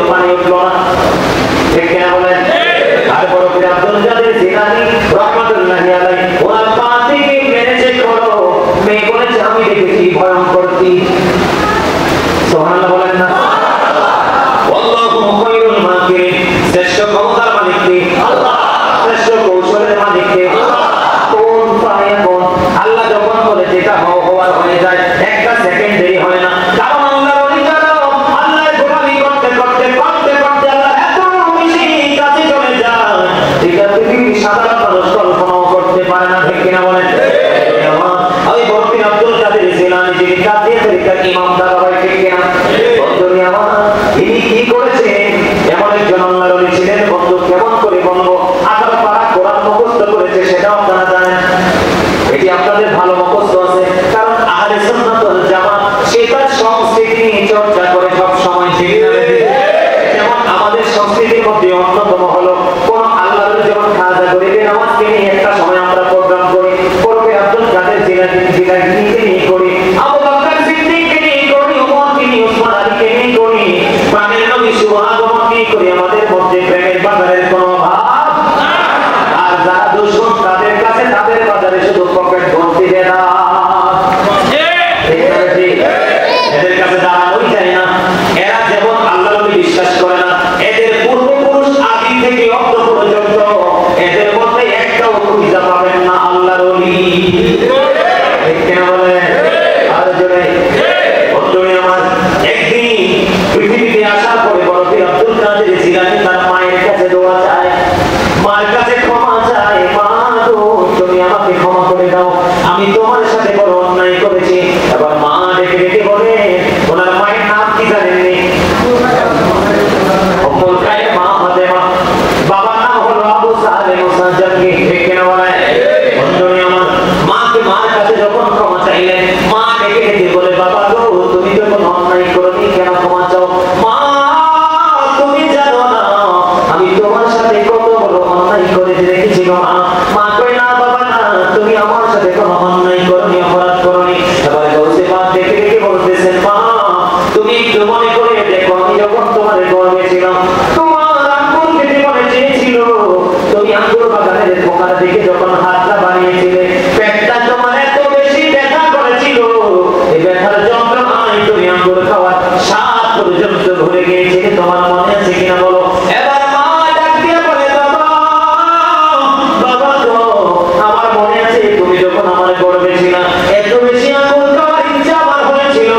পানি উঠলো না, ঠিক কিনা বলেন? আর বড় পীর আব্দুল কাদের জিলানী রাহমাতুল্লাহি আলাইহি ওনার পা থেকে মেরেছে করো, মেয়ে বলেছে আমি দেখেছি ভয়ঙ্কর কি। সুবহানাল্লাহ বলেন না? আল্লাহু খায়রুল মাকিরিন, শ্রেষ্ঠ ক্ষমতার মালিক কে? আল্লাহ। শ্রেষ্ঠ কৌশলের মালিক কে? আল্লাহ। কোন ফায়াকুন, আল্লাহ যখন বলে যেটা হওয়ার হয়ে যায়, একটা সেকেন্ড দেরি হয় না। কারণ আল্লাহর ওলি যারা আল্লাহর গোলামি করতে করতে করতে করতে আল্লাহ এত বেশি কাছে চলে যায়, যেটা পৃথিবীর সাধারণ মানুষ কল্পনাও করতে পারে না, ঠিক কিনা বলেন? আমি বলছি আব্দুল কাদের জিলানী যিনি কাদিয়া তরিকার ইমাম দাদাভাই, ঠিক কিনা? বন্ধুরা আমার, ইনি কি করেছেন? এমন একজন আল্লাহর ওলি ছিলেন, বন্ধু কেমন করে বলবো, 18 পারা কোরআন মুখস্থ করেছে, সেটাও আপনারা জানেন। এটি আপনাদের ভালো মুখস্থ আছে, কারণ আহলে সুন্নাত ওয়াল জামাত সেটা সংস্কৃতি নিয়ে চর্চা করে সব সময়, ঠিক না? যেমন আমাদের সংস্কৃতির মধ্যে অন্যতম হলো কোন আল্লাহর ওলি যখন খাজা গরিবের নামাজকে নিয়ে একটা সময় আমরা প্রোগ্রাম করি, পড়বে আব্দুল কাদের জিলানীকে নিয়ে করি, আবু বকর সিদ্দিককে নিয়ে করি, ওমরকে নিয়ে, ওসমান আলীকে নিয়ে করি, প্রাণের নবী সুবহানাল্লাহ নিয়ে করি, আমাদের মধ্যে প্রেমের বাজারের কোনো ভাব না। আর যারা দুশমন তাদের কাছে তাদের বাজারে শুধু পকেট ভর্তি দেনা, এদের কাছে দাঁড়ানোই যায় না। এরা যেমন আল্লাহর ওলি বিশ্বাস করে না, এদের পূর্বপুরুষ আদি থেকে অন্ত পর্যন্ত এদের মধ্যে একটাও খুঁজে পাবেন না আল্লাহর ওলি, ঠিক কিনা বলেন? আর জোরে বন্ধুরা আমার, একদিন পৃথিবীতে আসার পরে বড় পীর আব্দুল কাদের জিলানী তার মায়ের কাছে দোয়া চায়, মায়ের কাছে ক্ষমা চায়, মা গো তুমি আমাকে ক্ষমা করে দাও, আমি তোমার সাথে বড় অন্যায় করেছি। এবার মা ডেকে ডেকে বলে, ওনার মায়ের নাম কি জানেননি? উম্মুল খায়র মা ফাতেমা, বাবার নাম হলো আবু সালেম মুসাজ্জাদকে, ঠিক কিনা বলেন? বন্ধুরা আমার, মার কাছে যখন ক্ষমা চাইলেন, মা ডেকে ডেকে বলে, বাবা গো তুমি তো কোনো অন্যায় করোনি, কেন ক্ষমা চাও? মা তুমি জানো না আমি তোমার সাথে কত বড় অন্যায় করেছি, দেখেছি গো মা। মা কই না বাবা না, তুমি আমার সাথে কোনো অন্যায় করোনি, অপরাধ করোনি। এবার গৌসে পাক ডেকে ডেকে বলতেছেন, মা তুমি একটু মনে করে দেখো, আমি যখন তোমার গর্ভে ছিলাম, তোমার আঙ্গুল খেতে মনে চেয়েছিল, তুমি আঙ্গুর বাগানের পোকার দিকে যখন হাতটা বাড়িয়েছিলে, পেটটা তোমার এত বেশি ব্যথা করেছিল, এই ব্যথার যন্ত্রণায় তুমি আঙ্গুর খাওয়ার স্বাদ পর্যন্ত ভুলে গিয়েছিলে, তোমার মনে আছে কিনা বলো? এবার মা ডাক দিয়ে বলে, বাবা বাবা গো আমার মনে আছে, তুমি যখন আমার গর্ভে ছিলা, এত বেশি আঙ্গুর খাওয়ার ইচ্ছা আমার হয়েছিল,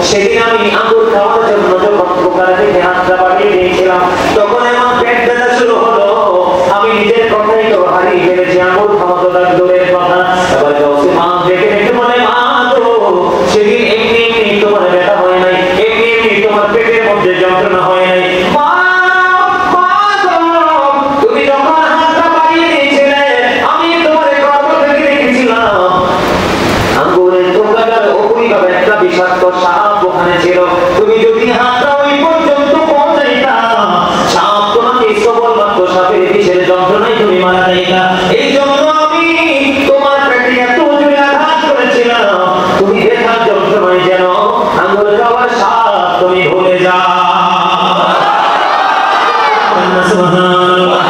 সেদিন আমি আঙ্গুর খাওয়ার জন্য যখন পোকার দিকে হাতটা বাড়িয়ে দিয়েছিলাম, তখন আমার পেট ব্যথা শুরু হলো, আমি নিজের কথাই তো হারিয়ে ফেলেছি, আঙ্গুর খাওয়া তো তার দূরের কথা। এবার গৌসে মা ডেকে ডেকে বলে, মা গো সেদিন এমনি এমনি তোমার ব্যথা হয় নাই, এমনি এমনি তোমার পেটের মধ্যে যন্ত্রণা হয় নাই, মা তুমি যখন হাতটা বাড়িয়ে দিয়েছিলে, আমি তোমার গর্ভ থেকে দেখেছিলাম, আঙ্গুরের পোকাটার ওইভাবে একটা বিষাক্ত সাপ ওখানে ছিল, তুমি যদি হাতটা ওই পর্যন্ত পৌঁছাইতা, সাপ তোমাকে সবল মাত্র সাপের বিষের যন্ত্রণায় তুমি মারা যাইতা। এই জন্য আমি তোমার পেটে এত জোরে আঘাত করেছিলাম, তুমি ব্যথার যন্ত্রণায় যেন আঙ্গুর খাওয়ার স্বাদ তুমি ভুলে যাও। সুবহানাল্লাহ।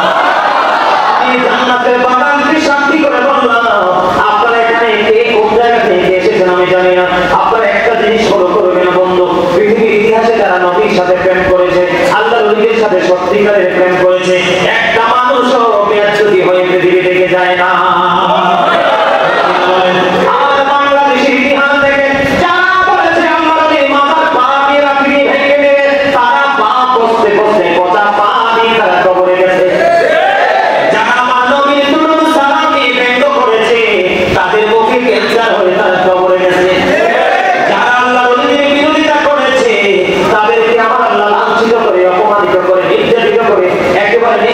এই জান্নাতের বাগানকে শান্তি করে বললাম, আপনারা এখানে কে কোন জায়গা থেকে এসেছেন আমি জানি না, আপনারা একটা জিনিস ফলো করবেন বন্ধু, পৃথিবীর ইতিহাসে যারা নবীর সাথে প্রেম করেছে, আল্লাহর ওলিদের সাথে সত্যিকারের প্রেম করেছে, একটা মানুষও বেয়াদবি হয়ে পৃথিবী থেকে যায় না। আর বাংলাদেশের ইতিহাস থেকে যারা বলেছে আল্লাহর ওলির মাথার পা দিয়ে রাখি ভেঙে দেবে, তারা পা বসতে বসতে পচা পা দিয়ে তারা কবরে গেছে। যারা আমার নবীর দুরূদ সালাম দিয়ে ব্যঙ্গ করেছে, তাদের মুখে ক্যান্সার হয়ে তারা কবরে গেছে। যারা আল্লাহর ওলিদের বিরোধিতা করেছে, তাদেরকে আমার আল্লাহ লাঞ্ছিত করে, অপমানিত করে, নির্যাতিত করে, একেবারে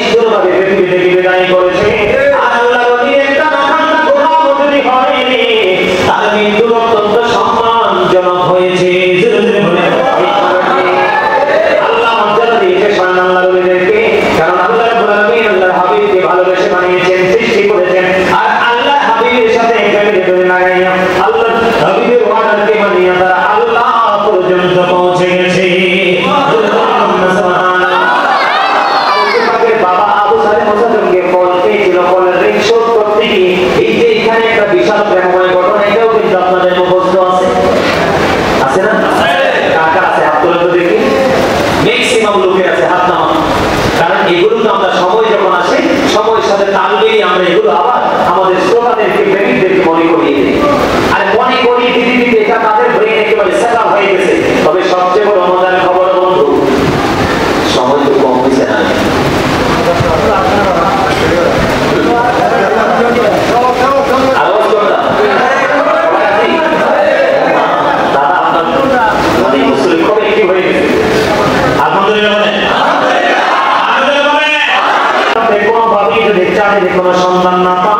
সন্ধান না পান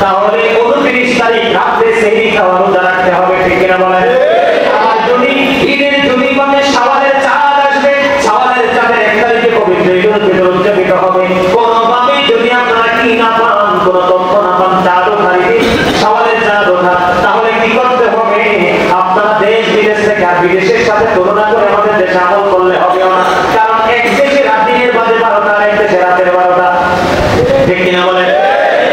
তাহলে 29 তারিখ রাতে সেহরি খাওয়া রোজা রাখতে হবে, ঠিক কিনা বলেন? আর যদি ঈদের দুনিবাতে শাওয়ালের চাঁদ আসবে, শাওয়ালের চাঁদের 1 তারিখে পবিত্র ঈদুল ফিতর উদযাপিত হবে। কোনোভাবে যদি আপনারা কি না পান, কোন তথ্য না পান, চাঁদ ওঠার শাওয়ালের চাঁদ ওঠা, তাহলে কি করতে হবে? আপনারা দেশ বিদেশ থেকে আর বিদেশের সাথে তুলনা করে আমাদের দেশে আমল করলে হবে না, কারণ এক দেশে রাতের বাজে 12টা আর এক দেশে রাতের 12টা, ঠিক কিনা বলেন?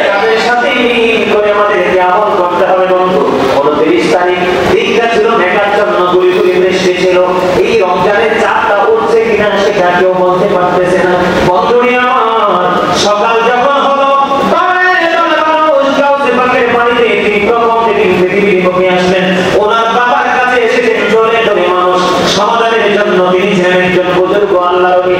তাদের সাথে মিল করে আমাদেরকে আমল করতে হবে বন্ধু। 29 তারিখ দিনটা ছিল মেঘাচ্ছন্ন, গুলি গুলি বৃষ্টি ছিল। এই রমজানের চাঁদটা উঠছে কিনা সেটা কেউ বলতে পারতেছে না। বন্ধুরা আমার, সকাল যখন হলো আসলেন, ওনার বাবার কাছে এসেছেন দলে দলে মানুষ সমাধানের জন্য। তিনি ছিলেন একজন বুজুর্গ আল্লাহর ওলি,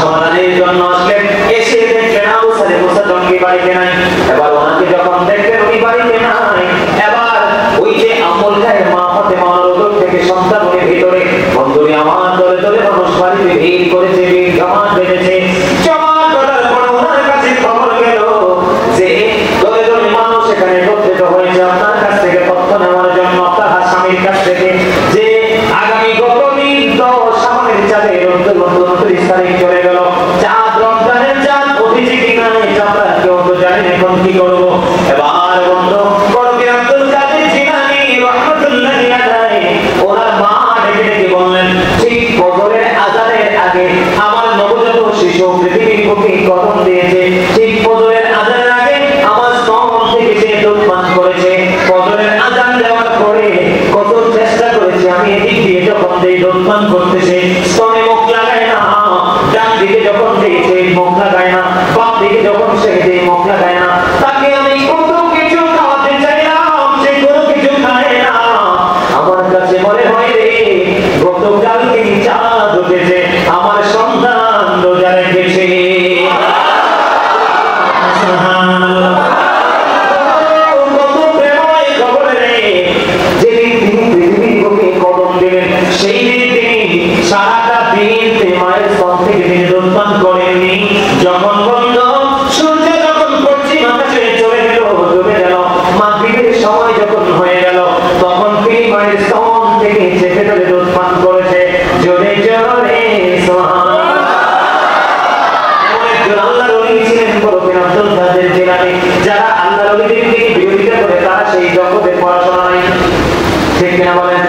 সমাধানের জন্য আসলেন। এসে দেখলেন আবু সালেহ মুসা জঙ্গি বাড়িতে নাই। এবার ওনাকে যখন দেখলেন উনি বাড়িতে নাই, এবার ওই যে আমল খায় মা ফাতেমা রোদ থেকে সন্তানের ভিতরে বন্ধুরে আমার দলে দলে মানুষ বাড়িতে ভিড় করেছে, ভিড় জমাট বেঁধেছে। জমাট বাঁধার পর ওনার কাছে খবর গেল যে দলে দলে মানুষ এখানে একত্রিত হয়েছে আপনার কাছ থেকে তথ্য নেওয়ার জন্য, আপনার স্বামীর কাছ থেকে, যে আগামী গতদিন তো সামনের চাঁদে 29 তারিখ চলে গেল, চাঁদ রমজানের চাঁদ উঠেছে কিনা এটা আমরা কেউ তো জানি না, এখন কি করবো? এবার বন্ধু করবি আব্দুল কাদের জিলানী রাহমাতুল্লাহি আলাইহি ওনার মা ডেকে ডেকে বললেন, ঠিক ফজরের আযানের আগে আমার নবজাত শিশু পৃথিবীর বুকে কদম দিয়েছে, ঠিক ফজরের আযানের আগে আমার স্তন থেকে সে দুধ পান করেছে। ফজরের আযান দেওয়ার পরে কত চেষ্টা করেছে আমি এদিক দিয়ে যখন দেই দুধ পান করতেছে, স্তনে মুখ লাগায় না, ডান দিকে যখন দিয়েছে মুখ লাগায় না, বাম দিকে যখন সে দেয় মুখ লাগায় না। তাকে আমি কত কিছু খাওয়াতে চাইলাম, সে কোনো কিছু খায় না। আমার কাছে মনে হয় রে গতকালকে চাঁদ উঠেছে, আমার সন্তান রোজা রেখেছে। সেই দিন তিনি সারাটা দিন মায়ের স্তন থেকে তিনি দুধ পান করেননি। যখন বন্ধ সূর্য যখন পশ্চিম আকাশে চলে গেল, ডুবে গেল, মাগরিবের সময় যখন হয়ে গেল, তখন তিনি মায়ের স্তন থেকে চেপে ধরে দুধ পান করেছে। জোরে জোরে সুবহানাল্লাহ। এমন একজন আল্লাহর ওলি ছিলেন বরফিন আব্দুল কাদের জিলানী। যারা আল্লাহর ওলিদের দিকে বিরোধিতা করে তারা সেই জগতে পড়াশোনা নাই, ঠিক কিনা বলেন?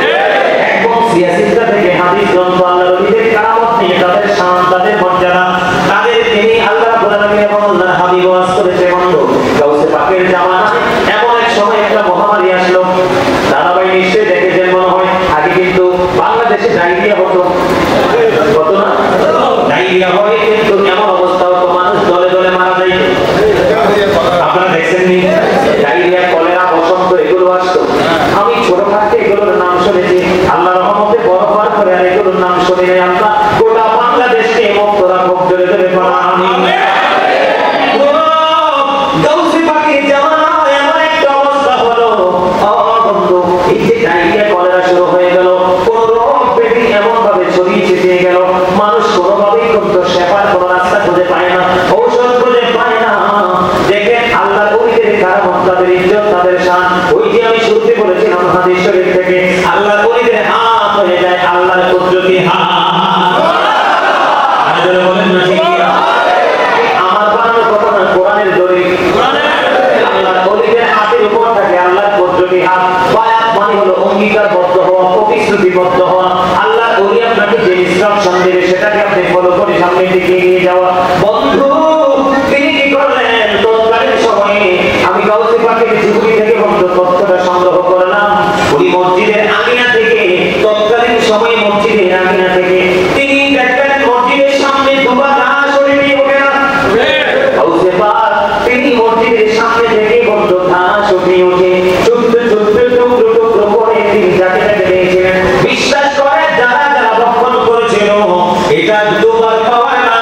সিয়াসিস্তা থেকে হাদিস গ্রন্থ আল্লাহর ওলিদের কারামত নিয়ে তাদের শান, তাদের মর্যাদা, তাদের তিনি আল্লাহ রাব্বুল আলামিন এবং আল্লাহর হাবিব ওয়াজ করেছে। বন্ধু গাউসে পাকের জামানায় এমন এক সময় একটা মহামারী আসলো। দাদাভাই নিশ্চয়ই দেখেছেন মনে হয়, আগে কিন্তু বাংলাদেশে ডায়রিয়া হতো, হতো না? ডায়রিয়া হয় কিন্তু এমন অবস্থা হতো মানুষ দলে দলে মারা যাইত। আপনারা দেখছেননি? ডায়রিয়া, কলেরা, বসন্ত এগুলো আসতো। আমি ছোট থাকতে এগুলোর নাম শুনেছি, আল্লাহ রহমতে বড় হওয়ার পরে আর এগুলোর নাম শুনি নাই। আল্লাহ গোটা বাংলাদেশকে মুক্ত রাখুক, জোরে জোরে বলা আমিন। গাউসে পাকের জামানায় এমন একটা অবস্থা হলো, বন্ধু এই যে ডায়রিয়া, কলেরা শুরু হয়ে গেল, কোন রোগ ব্যাধি এমন ভাবে ছড়িয়ে ছিটিয়ে গেল, মানুষ কোনোভাবেই কিন্তু সেবার কোনো রাস্তা খুঁজে পায় না, ঔষধ খুঁজে পায় না। দেখেন আল্লাহর ওলিদের কারামত, তাদের ইজ্জত, তাদের শান। ওই যে আমি শুরুতে বলেছিলাম হাদিস শরীফ থেকে, আল্লাহর ওলিদের হাত হয়ে যায় আল্লাহর কুদরতি হাত। আপনারা বলেন না ঠিক কি? আমার বানানো কথা না, কোরআনের দলিল। আল্লাহর ওলিদের হাতের উপর থাকে আল্লাহর কুদরতি হাত। বায়াত মানে হলো অঙ্গীকারবদ্ধ হওয়া, প্রতিশ্রুতিবদ্ধ হওয়া। আল্লাহর ওলি আপনাকে যে ইনস্ট্রাকশন দেবে সেটাকে আপনি ফলো করে সামনের দিকে এগিয়ে যাওয়া। বন্ধু তিনি কি করলেন? তৎকালীন সময়ে আমি গাউসে পাকের ঝুঁকি থেকে বন্ধু তথ্যটা সংগ্রহ করলাম। উনি মসজিদের আমিনা থেকে, তৎকালীন সময়ে মসজিদের আমিনা থেকে তিনি দেখবেন মসজিদের সামনে দুবার ঘাস উঠে ওঠে না। গাউসে পাক তিনি মসজিদের সামনে থেকে বন্ধু ঘাস উঠে ওঠে, ছোট্ট ছোট্ট টুকরো টুকরো করে তিনি যাকে যাকে দিয়েছিলেন। বিশ্বাস করে যারা যারা ভক্ষণ করেছিল, এটা দুবার খাওয়ায় না,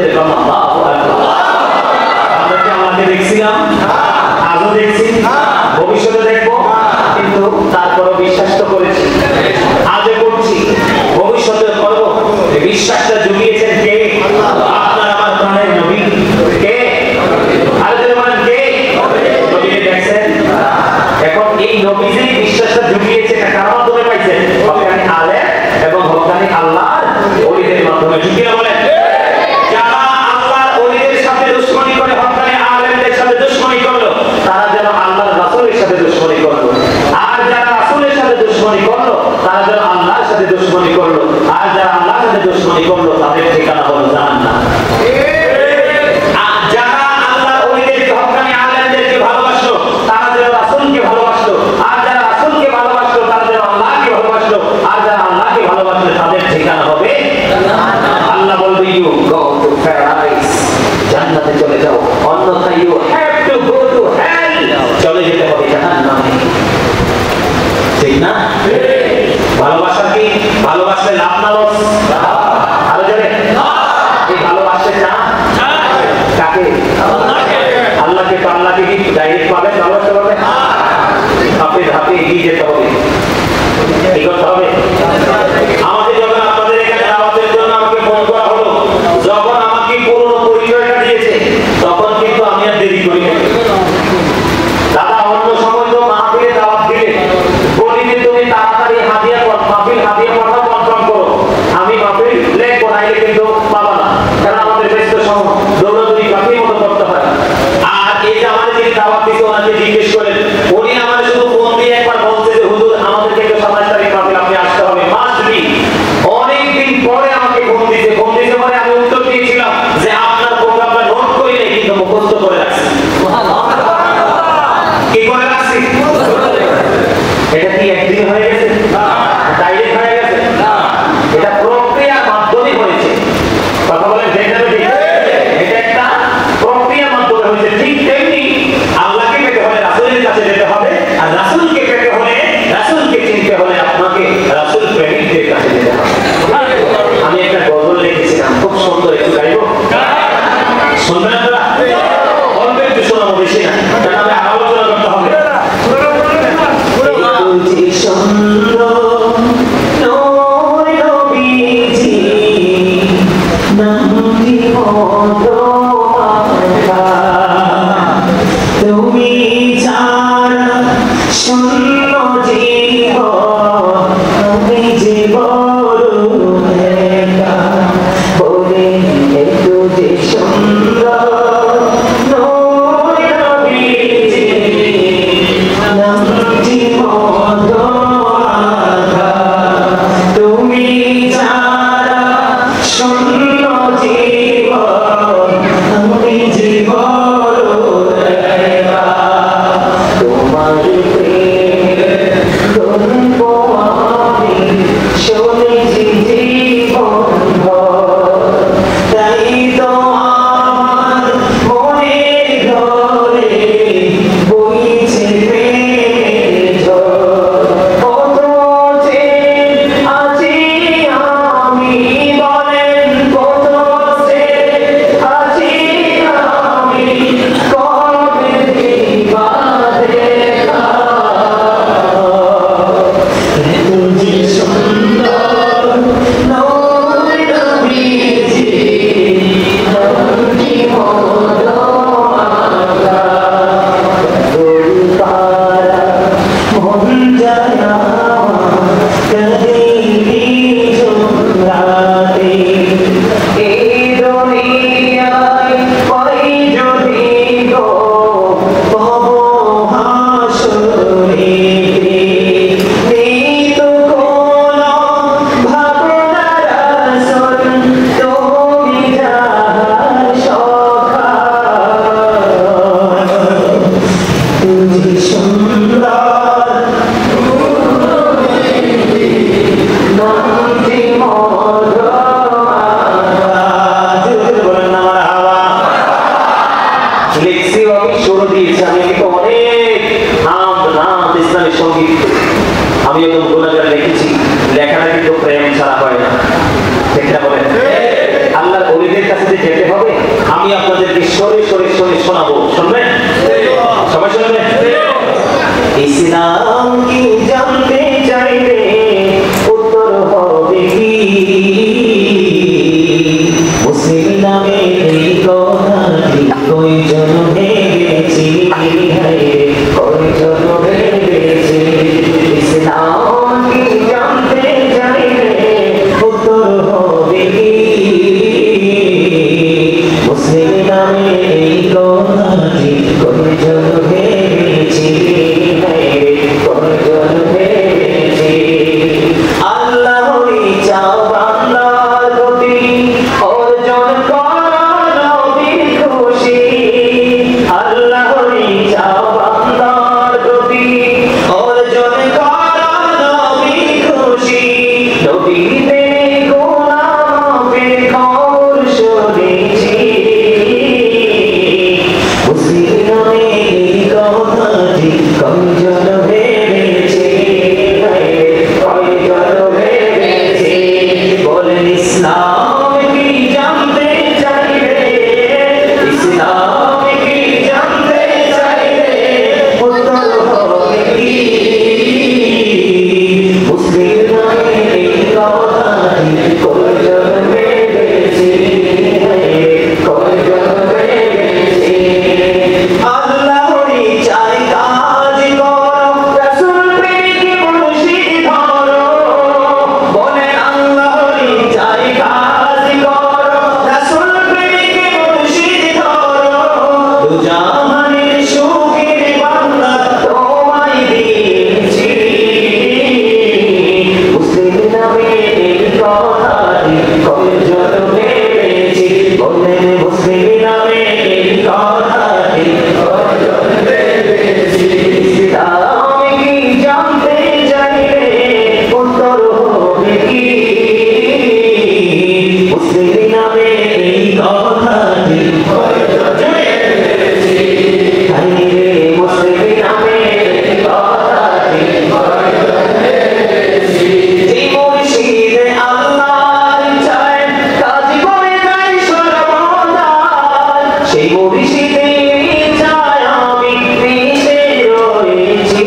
যেতে পারলাম। আমরা কি আমাকে দেখছিলাম, আজও দেখছি, ভবিষ্যতে দেখবো, কিন্তু তারপরও বিশ্বাস তো করেছি, আজও করছি, ভবিষ্যতে করবো। বিশ্বাসটা জুগিয়েছেন কে? আপনার আমার প্রাণের নবী। কে? আর যদি বলেন কে? নবীকে দেখছেন? এখন এই নবী যে বিশ্বাসটা জুগিয়েছে এটা কার মাধ্যমে পাইছেন? হক্কানি আলেম এবং হক্কানি আল্লাহর ওলিদের মাধ্যমে। ঠিক কিনা বলেন? যারা আল্লাহর ওলিদের সাথে দুশমনি করে হক্কানি আলেমদের সাথে দুশমনি করলো, তারা যেন আল্লাহর রাসূলের সাথে দুশমনি করলো। আর যারা রাসূলের সাথে দুশমনি করলো, তারা যেন আল্লাহর সাথে দুশমনি করলো। আর যারা আল্লাহর সাথে দুশমনি করলো, তাদের ঠিকানা হলো জাহান্নাম। যারা আল্লাহর ওলিদেরকে হক্কানি আলেমদেরকে ভালোবাসলো, তারা যেন রাসূলকে ভালোবাসলো। আর যারা রাসূলকে ভালোবাসলো, তারা যেন আল্লাহকে ভালোবাসলো। আর যারা আল্লাহকে ভালোবাসলো, তাদের ঠিকানা হবে জাহান্নাম। আল্লাহ বলবে ইউ গো টু প্যারাডাইস, জান্নাতে চলে যাও, অন্যথায় you have to go to hell, চলে যেতে হবে জাহান্নামে। ঠিক না? ভালোবাসা কি? ভালোবাসলে লাভ না লস? আরো জোরে এই ভালোবাসতে চান কাকে? আল্লাহকে। তো আল্লাহকে কি ডাইরেক্ট পাবে, ভালোবাসতে পারবে? ধাপে ধাপে এগিয়ে যেতে হবে, এই করতে হবে। আমাকে যখন আপনাদের এখানে দাওয়াতের জন্য আমাকে ফোন করা হলো, যখন আমাকে পুরনো পরিচয়টা দিয়েছে, তখন কিন্তু আমি আর দেরি করি না। দাদা অন্য সময় তো মাহফিলে দাওয়াত দিলে বলি যে তুমি তাড়াতাড়ি হাদিয়া মাহফিল হাদিয়া পাঠাও, কনফার্ম করো। আমি মাহফিল লেখ বানাইলে কিন্তু পাবা না, কারণ আমাদের ব্যস্ত সময় দৌড়াদৌড়ি কাফির মতো করতে হয়। আর এই যে আমাদের যে দাওয়াত দিতে ওনাকে জিজ্ঞেস করেন, উনি আমাদের শুধু ফোন দিয়ে একবার বলছে যে হুজুর আমাদেরকে একটু 27 তারিখ মাহফিল আপনি আসতে হবে, মাস্ট বি। অনেকদিন পরে আমাকে ফোন দিয়েছে পরে আমি উত্তর দিয়েছিলাম যে আপনার প্রোগ্রামটা নোট করি নাই, কিন্তু মুখস্থ করে রাখছি। কি করে রাখছি? এটা কি একদিন হয়ে গেছে? ডাইরেক্ট হয়ে গেছে? এটা প্রক্রিয়ার মাধ্যমে হয়েছে। কথা বলেন ঠিক না? এটা একটা প্রক্রিয়ার মাধ্যমে হয়েছে। ঠিক তেমনি আল্লাহকে পেতে হলে রাসূলের কাছে যেতে হবে, আর রাসূলকে পেতে হলে, রাসূলকে চিনতে হলে আপনাকে রাসূল প্রেমিকদের কাছে যেতে হবে। আমি একটা গজল লিখেছিলাম, খুব সুন্দর, একটু গাইবো? শুনবেন আপনারা? অল্প একটু শোনাবো, বেশি না, কারণ আমি আলোচনা করতে হবে। জীবন শোনাবো, শুনবেন? সবাই শুনবেন? ইসলাম কি জানতে চাইলে উত্তর হবে কি? মুসলিম নামে এই কথাটি কয়জন ভেবেছি, কয়জন ভেবেছি? ইসলাম কি জানতে চাইলে উত্তর হবে কি? মুসলিম নামে এই কথাটি কয়জন ভেবেছি, কয়জন ভেবেছি? আল্লাহরই চাও বান্দার প্রতি অর্জন করা নবীর খুশি। আল্লাহরই চাও বান্দার প্রতি অর্জন করা নবীর খুশি। নবীতে গোলামের খবর শুনেছি, মুসলিম নামে এই কথাটি কয়জন ভেবেছি, কয়জন ভেবেছি? বলেন ইসলাম কি জানতে চাইলে, ইসলাম কি জানতে চাইলে উত্তর হবে কি? মুসলিম নামে এই কথাটি কয়জন ভেবেছি, কয়জন ভেবেছি? আল্লাহরই চাই কাজ করো, রাসূল প্রেমিক মুর্শিদ ধরো। বলেন আল্লাহরই চাই কাজ করো, রাসূল প্রেমিক মুর্শিদ ধরো। দুজাহানের সুখের বান্দা তোমায় দিয়েছি, মুসলিম নামে এই কথাটি কয়জন ভেবেছি? বলেন মুসলিম নামে এই কথাটি কয়জন ভেবেছি? ইসলাম কি জানতে চাইলে উত্তর হবে কি? মুসলিম নামে এই কথাটি কয়জন ভেবেছি? হায়রে মুসলিম নামে এই কথাটি কয়জন ভেবেছি? যে মুর্শিদ আল্লাহর চায় কাজ করে যায় সর্বদা, সেই মুর্শিদের চায় আমি পিছে রয়েছি।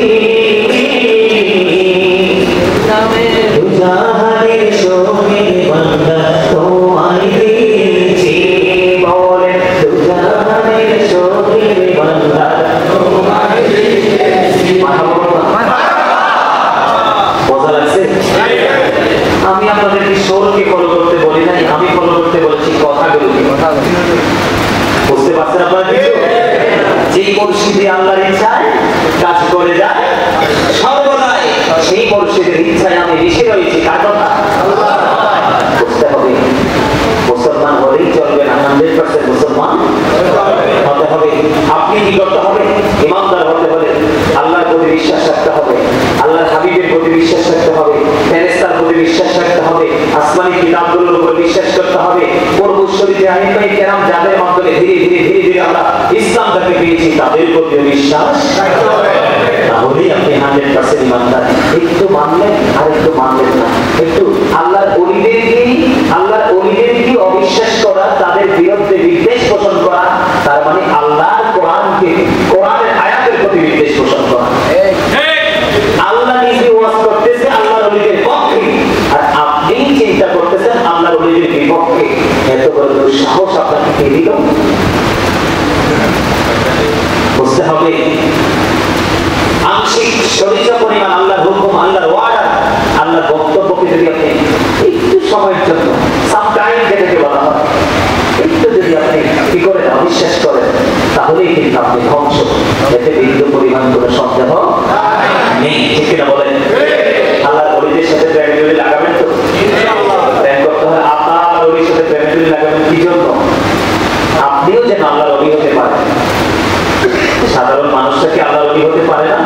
দুজাহানের শোকের বান্দা তোমায় দিয়েছি। বলেন দুজাহানের শোকের বান্দা তোমায় দিয়েছি। মজা লাগছে? আমি আপনাদেরকে সোলকে ফলো করতে বলি নাই, আমি ফলো করতে বলেছি কথাগুলোকে। বুঝতে পারছেন আপনারা কিছু? যেই মুর্শিদে আল্লাহর ইচ্ছায় কাজ করে যায় সর্বদাই, সেই মুর্শিদের ইচ্ছায় আমি বেশি রয়েছি। কার কথা? বুঝতে হবে। মুসলমান হলেই চলবে না, 100% মুসলমান হতে হবে। আপনি কি করতে হবে? ইমানদার হতে হলে আল্লাহর প্রতি বিশ্বাস রাখতে হবে, আল্লাহর হাবিবের প্রতি বিশ্বাস রাখতে হবে, ফেরেশতার প্রতি বিশ্বাস রাখতে হবে, আসমানি কিতাবগুলোর উপর বিশ্বাস করতে হবে। পূর্বসূরীতে আইমায়ে কেরাম যাদের মাধ্যমে ধীরে ধীরে ধীরে ধীরে আমরা ইসলামটাকে পেয়েছি, তাদের প্রতি বিশ্বাস রাখতে হবে। তাহলেই আপনি 100% ইমানদার। একটু মানলেন আর একটু মানলেন না, একটু আল্লাহর ওলিদেরকে অবিশ্বাস করা, তাদের বিরুদ্ধে বিদ্বেষ পোষণ করা, তার মানে আল্লাহর কোরআনের আয়াতের প্রতি বিদ্বেষ পোষণ করা। আল্লাহ নিজে ওয়াজ করতেছে আল্লাহর ওলিদের পক্ষে, আর আপনি চিন্তা করতেছেন আল্লাহর ওলিদের বিপক্ষে। এত বড় দুঃসাহস আপনাকে কে দিল? বুঝতে হবে। আংশিক সরিষা পরিমাণ আল্লাহর হুকুম, আল্লাহর ওয়ার্ডার, আল্লাহর বক্তব্যকে যদি আপনি একটু সময়ের জন্য সামটাইম যেটাকে বলা হয়, একটু যদি আপনি কি করেন অবিশ্বাস করেন, তাহলেই কিন্তু আপনি ধ্বংস। এতে বিন্দু পরিমাণ কোনো সন্দেহ নেই। ঠিক কিনা বলেন? আল্লাহর ওলিদের সাথে প্রেম লাগাবেন তো? প্রেম করতে হয়। আপনার আল্লাহর ওলির সাথে প্রেম লাগাবেন কি জন্য? আপনিও যেন আল্লাহর ওলি হতে পারেন। সাধারণ মানুষটা কি আল্লাহর ওলি হতে পারে না?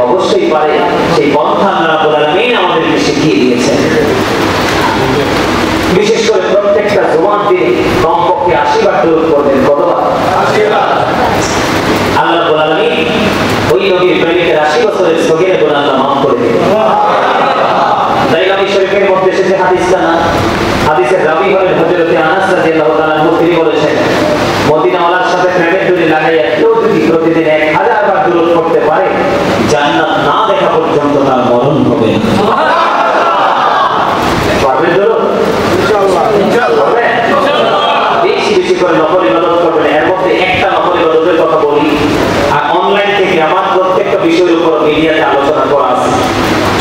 অবশ্যই পারে। সেই পন্থা আল্লাহ রাব্বুল আলামিন আমাদেরকে শিখিয়ে দিয়েছেন। বিশেষ করে প্রত্যেকটা জুমার দিনে কমপক্ষে 80 বার দরুদ পড়বেন। কতবার? 80 বার। আল্লাহ রাব্বুল আলামিন ওই নবীর প্রেমিকের 80 বছরের সগীরা গুনাহ মাফ করে দিবেন। দাইলামি শরীফের মধ্যে এসেছে হাদিসটা না, হাদিসের রাবী হলেন হযরত আনাস রাদিয়াল্লাহু তাআলা আনহু। তিনি বলেছেন মদিনাওয়ালার সাথে প্রেমের করে নফল ইবাদত করবেন। এর মধ্যে একটা নফল ইবাদতের কথা বলি, আর অনলাইন থেকে আমার প্রত্যেকটা বিষয়ের উপর মিডিয়াতে আলোচনা করা আছে,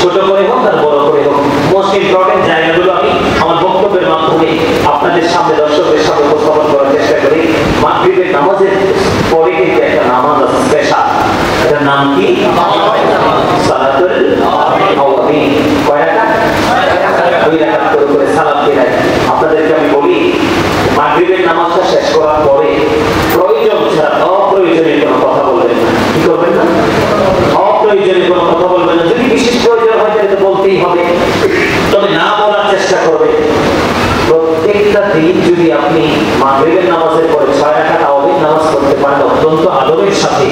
ছোট করে হোক আর বড় করে হোক। মোস্ট ইম্পর্টেন্ট জায়গাগুলো আমি আমার বক্তব্যের মাধ্যমে আপনাদের সামনে, দর্শকদের সামনে উপস্থাপন করার চেষ্টা করি। মাগরিবের নামাজের পরে কিন্তু একটা নামাজ আছে স্পেশাল, এটার নাম কি? সালাতুল আওয়াবিন। কয় রাকাত? 2 রাকাত করে সালাত দিয়ে আপনাদেরকে আমি বলি, মাগরিবের নামাজটা শেষ করার পরে প্রয়োজন ছাড়া অপ্রয়োজনীয় কোনো কথা বলবেন না। কি করবেন না? অপ্রয়োজনীয় কোনো কথা বলবেন না। যদি বিশেষ প্রয়োজন হয় তাহলে তো বলতেই হবে, তবে না বলার চেষ্টা করবেন। প্রত্যেকটা দিন যদি আপনি মাগরিবের নামাজের পরে 6 রাকাত আওয়াবিন নামাজ পড়তে পারেন অত্যন্ত আদবের সাথে,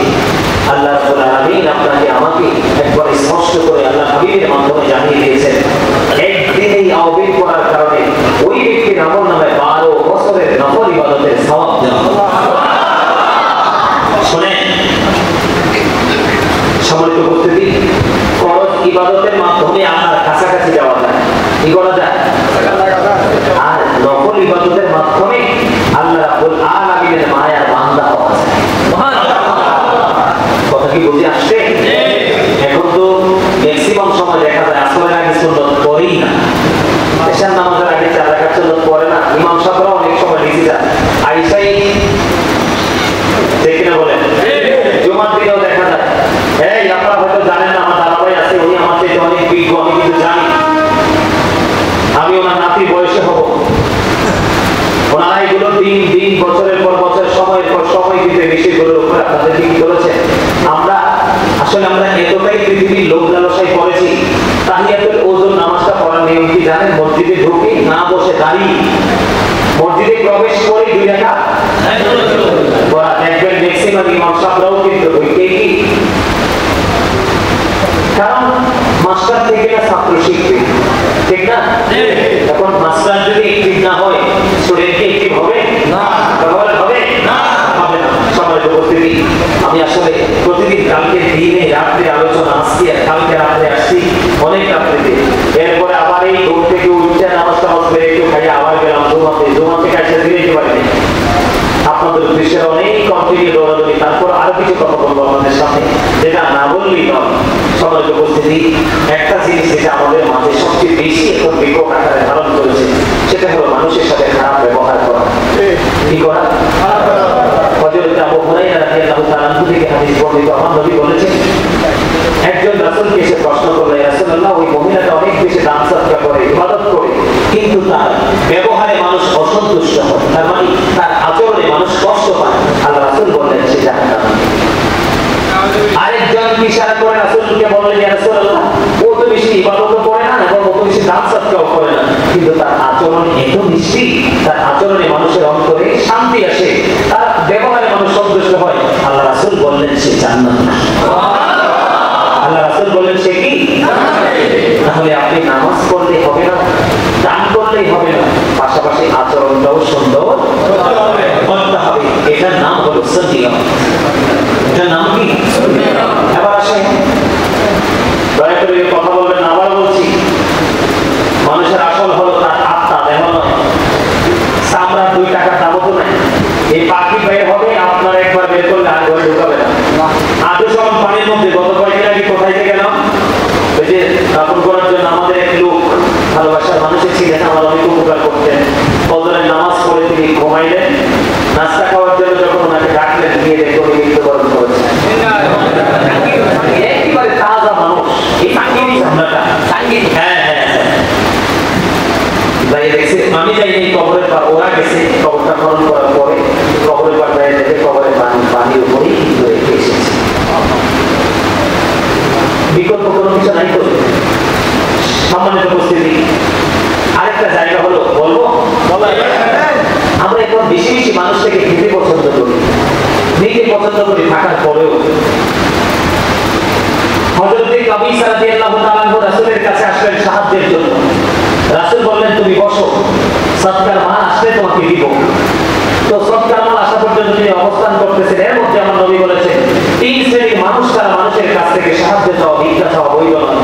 আল্লাহ রাব্বুল আলামিন আপনাকে আমাকে একবার স্পষ্ট করে আল্লাহ হাবিবের মাধ্যমে জানিয়ে দিয়েছেন, একদিন এই আওয়াবিন পড়ার কারণে ওই ব্যক্তির আমলনামায় 12 বছরের নফল ইবাদতের সওয়াব দেওয়া হবে। শুনেন সম্মানিত উপস্থিতি, ফরজ ইবাদতের মাধ্যমে আপনার কাছাকাছি যাওয়া যায়, কি করা যায়? আর নফল ইবাদতের মাধ্যমে আল্লাহ রাব্বুল আলামিনের মায়ার বান্দা হওয়া যায়। কথা কি বুঝে আসছে? এখন তো ম্যাক্সিমাম সময় দেখা যায় আসরের আগে সুন্নত পড়েই না, এশার নামাজের আগে 4 রাকাত সুন্নত পড়ে না। ইমাম সাহেবরা অনেক সময় লিখে যায় আইসাই, ঠিক না বলেন? জুমার দিনেও দেখা যায়, এই আপনারা হয়তো জানেন না, আমার দাদা ভাই আছে, উনি আমার থেকে অনেক বিজ্ঞ, আমি কিন্তু জানি, আমি ওনার নাতি বয়সে হব। ওনারা এগুলো দিন বছরের পর বছর, সময়ের পর সময় কিন্তু এই বিষয়গুলোর উপর আপনাদের কি করেছে। আমরা এতটাই পৃথিবীর লোক লালসায় পড়েছি, তাহিয়াতুল ওযুর নামাজটা পড়ার নিয়ম কি জানেন? মসজিদে ঢুকে না বসে দাঁড়িয়ে, মসজিদে প্রবেশ করে 2 রাকাত পড়া। দেখবেন ম্যাক্সিমাম ইমাম সাহেবরাও কিন্তু ওইটাই কি, কারণ মাস্টার থেকে না ছাত্র শিখবে, ঠিক না? এখন মাস্টার যদি ঠিক না হয়, স্টুডেন্টকে ঠিক হবে না, হবে না, হবে না। সবাই উপস্থিতি, আমি আসলে প্রতিদিন কালকে দিনে রাত্রে আলোচনা আসছি, আর কালকে রাত্রে আসছি অনেক রাত্রিতে, এরপরে আবার এই ঘুম থেকে উঠতে নামাজটা বেড়ে একটু খাইয়ে আবার গেলাম জমা থেকে আসতে দিতে পারিনি। আপনাদের উদ্দেশ্যে অনেক কন্টিনিউ দৌড়াদৌড়ি, তারপর আরো কিছু কথা বলবো আপনাদের সামনে, যেটা না বললেই নয়। সবাই উপস্থিতি, একটা জিনিস যেটা আমাদের মাঝে সবচেয়ে বেশি এখন বিকট আকারে ধারণ করেছে, সেটা হলো মানুষের সাথে খারাপ ব্যবহার করা। কি করা? হযরত আবু হুরায়রা রাদিয়াল্লাহু তাআলা আনহু থেকে হাদিস বর্ণিত, আমার নবী বলেছেন, একজন রাসূলকে এসে প্রশ্ন করলেন, ইয়া রাসূলুল্লাহ, ওই মহিলাটা অনেক বেশি দান সদকা করে, ইবাদত করে, কিন্তু তার ব্যবহারে মানুষ অসন্তুষ্ট হয়, তার মানে তার আচরণে মানুষ কষ্ট পায়। আল্লাহ রাসূল বললেন সে জাহান্নামী। আরেকজন ইশারা করে রাসূলকে বললেন, ইয়া রাসূলুল্লাহ, ও তো বেশি ইবাদতও করে না এবং ও তো বেশি দান সদকাও করে না, কিন্তু তার আচরণ এত মিষ্টি, তার আচরণে মানুষের অন্তরে শান্তি আসে, তার ব্যবহারে মানুষ সন্তুষ্ট হয়। আল্লাহ রাসূল বললেন সে জান্নাতি। আল্লাহ রাসূল বললেন সে কি? তাহলে আপনি নামাজ পড়লেই হবে না, দান করলেই হবে না, পাশাপাশি আচরণটাও সুন্দর করতে হবে। এটার নাম হলো সুন্নিয়ত। এটার নাম কি? এবার আসেন, দয়া করে কথা বলবেন, আবার বলছি, মানুষের আসল হলো তার আত্মা, দেহ নয়। চামড়া 2 টাকা দামও তো নাই। এই পাখি বের হবে, আপনার একবার বের করলে আর ঘরে ঢুকাবে না। আদু সমান পানির মধ্যে গত কয়েকদিন আগে কোথায় গেলাম, ওই যে দাপন করার জন্য আমাদের এক লোক, ভালোবাসার মানুষের ছিলেন, আমার অনেক উপকার করতেন। ফজরের নামাজ পড়ে তিনি ঘুমাইলেন, নাস্তা খাওয়ার জন্য যখন ওনাকে ডাকলেন, গিয়ে দেখো উনি মৃত্যুবরণ করেছেন। একেবারে তাজা মানুষ, এই টাঙ্গিনি চামড়াটা, টাঙ্গিনি, হ্যাঁ হ্যাঁ, যাই দেখছে, আমি যাইনি কবরের পর, ওরা গেছে কবরটা খনন করার পরে, কবরের পর যাই দেখে কবরের পানির উপরেই কিন্তু রেখে এসেছে। বিকল্প কোনো কিছু নাই তো। সম্মানিত উপস্থিতি, আরেকটা জায়গা হলো, বলবো, আমরা এখন বেশি বেশি মানুষ থেকে খেতে পছন্দ করি, নিজে পছন্দ করি, থাকার পরেও হযরত কাবিসা রাদিয়াল্লাহু তাআলা আনহু রাসূলের কাছে আসলেন সাহায্যের জন্য। রাসূল বললেন, তুমি বসো, সদকার মাল আসলে তোমাকে দিব। তো সদকার মাল আসা পর্যন্ত তিনি অবস্থান করতেছেন। এর মধ্যে আমার নবী বলেছেন, 3 শ্রেণীর মানুষ তারা মানুষের কাছ থেকে সাহায্য চাওয়া, ভিক্ষা চাওয়া বৈধ নয়।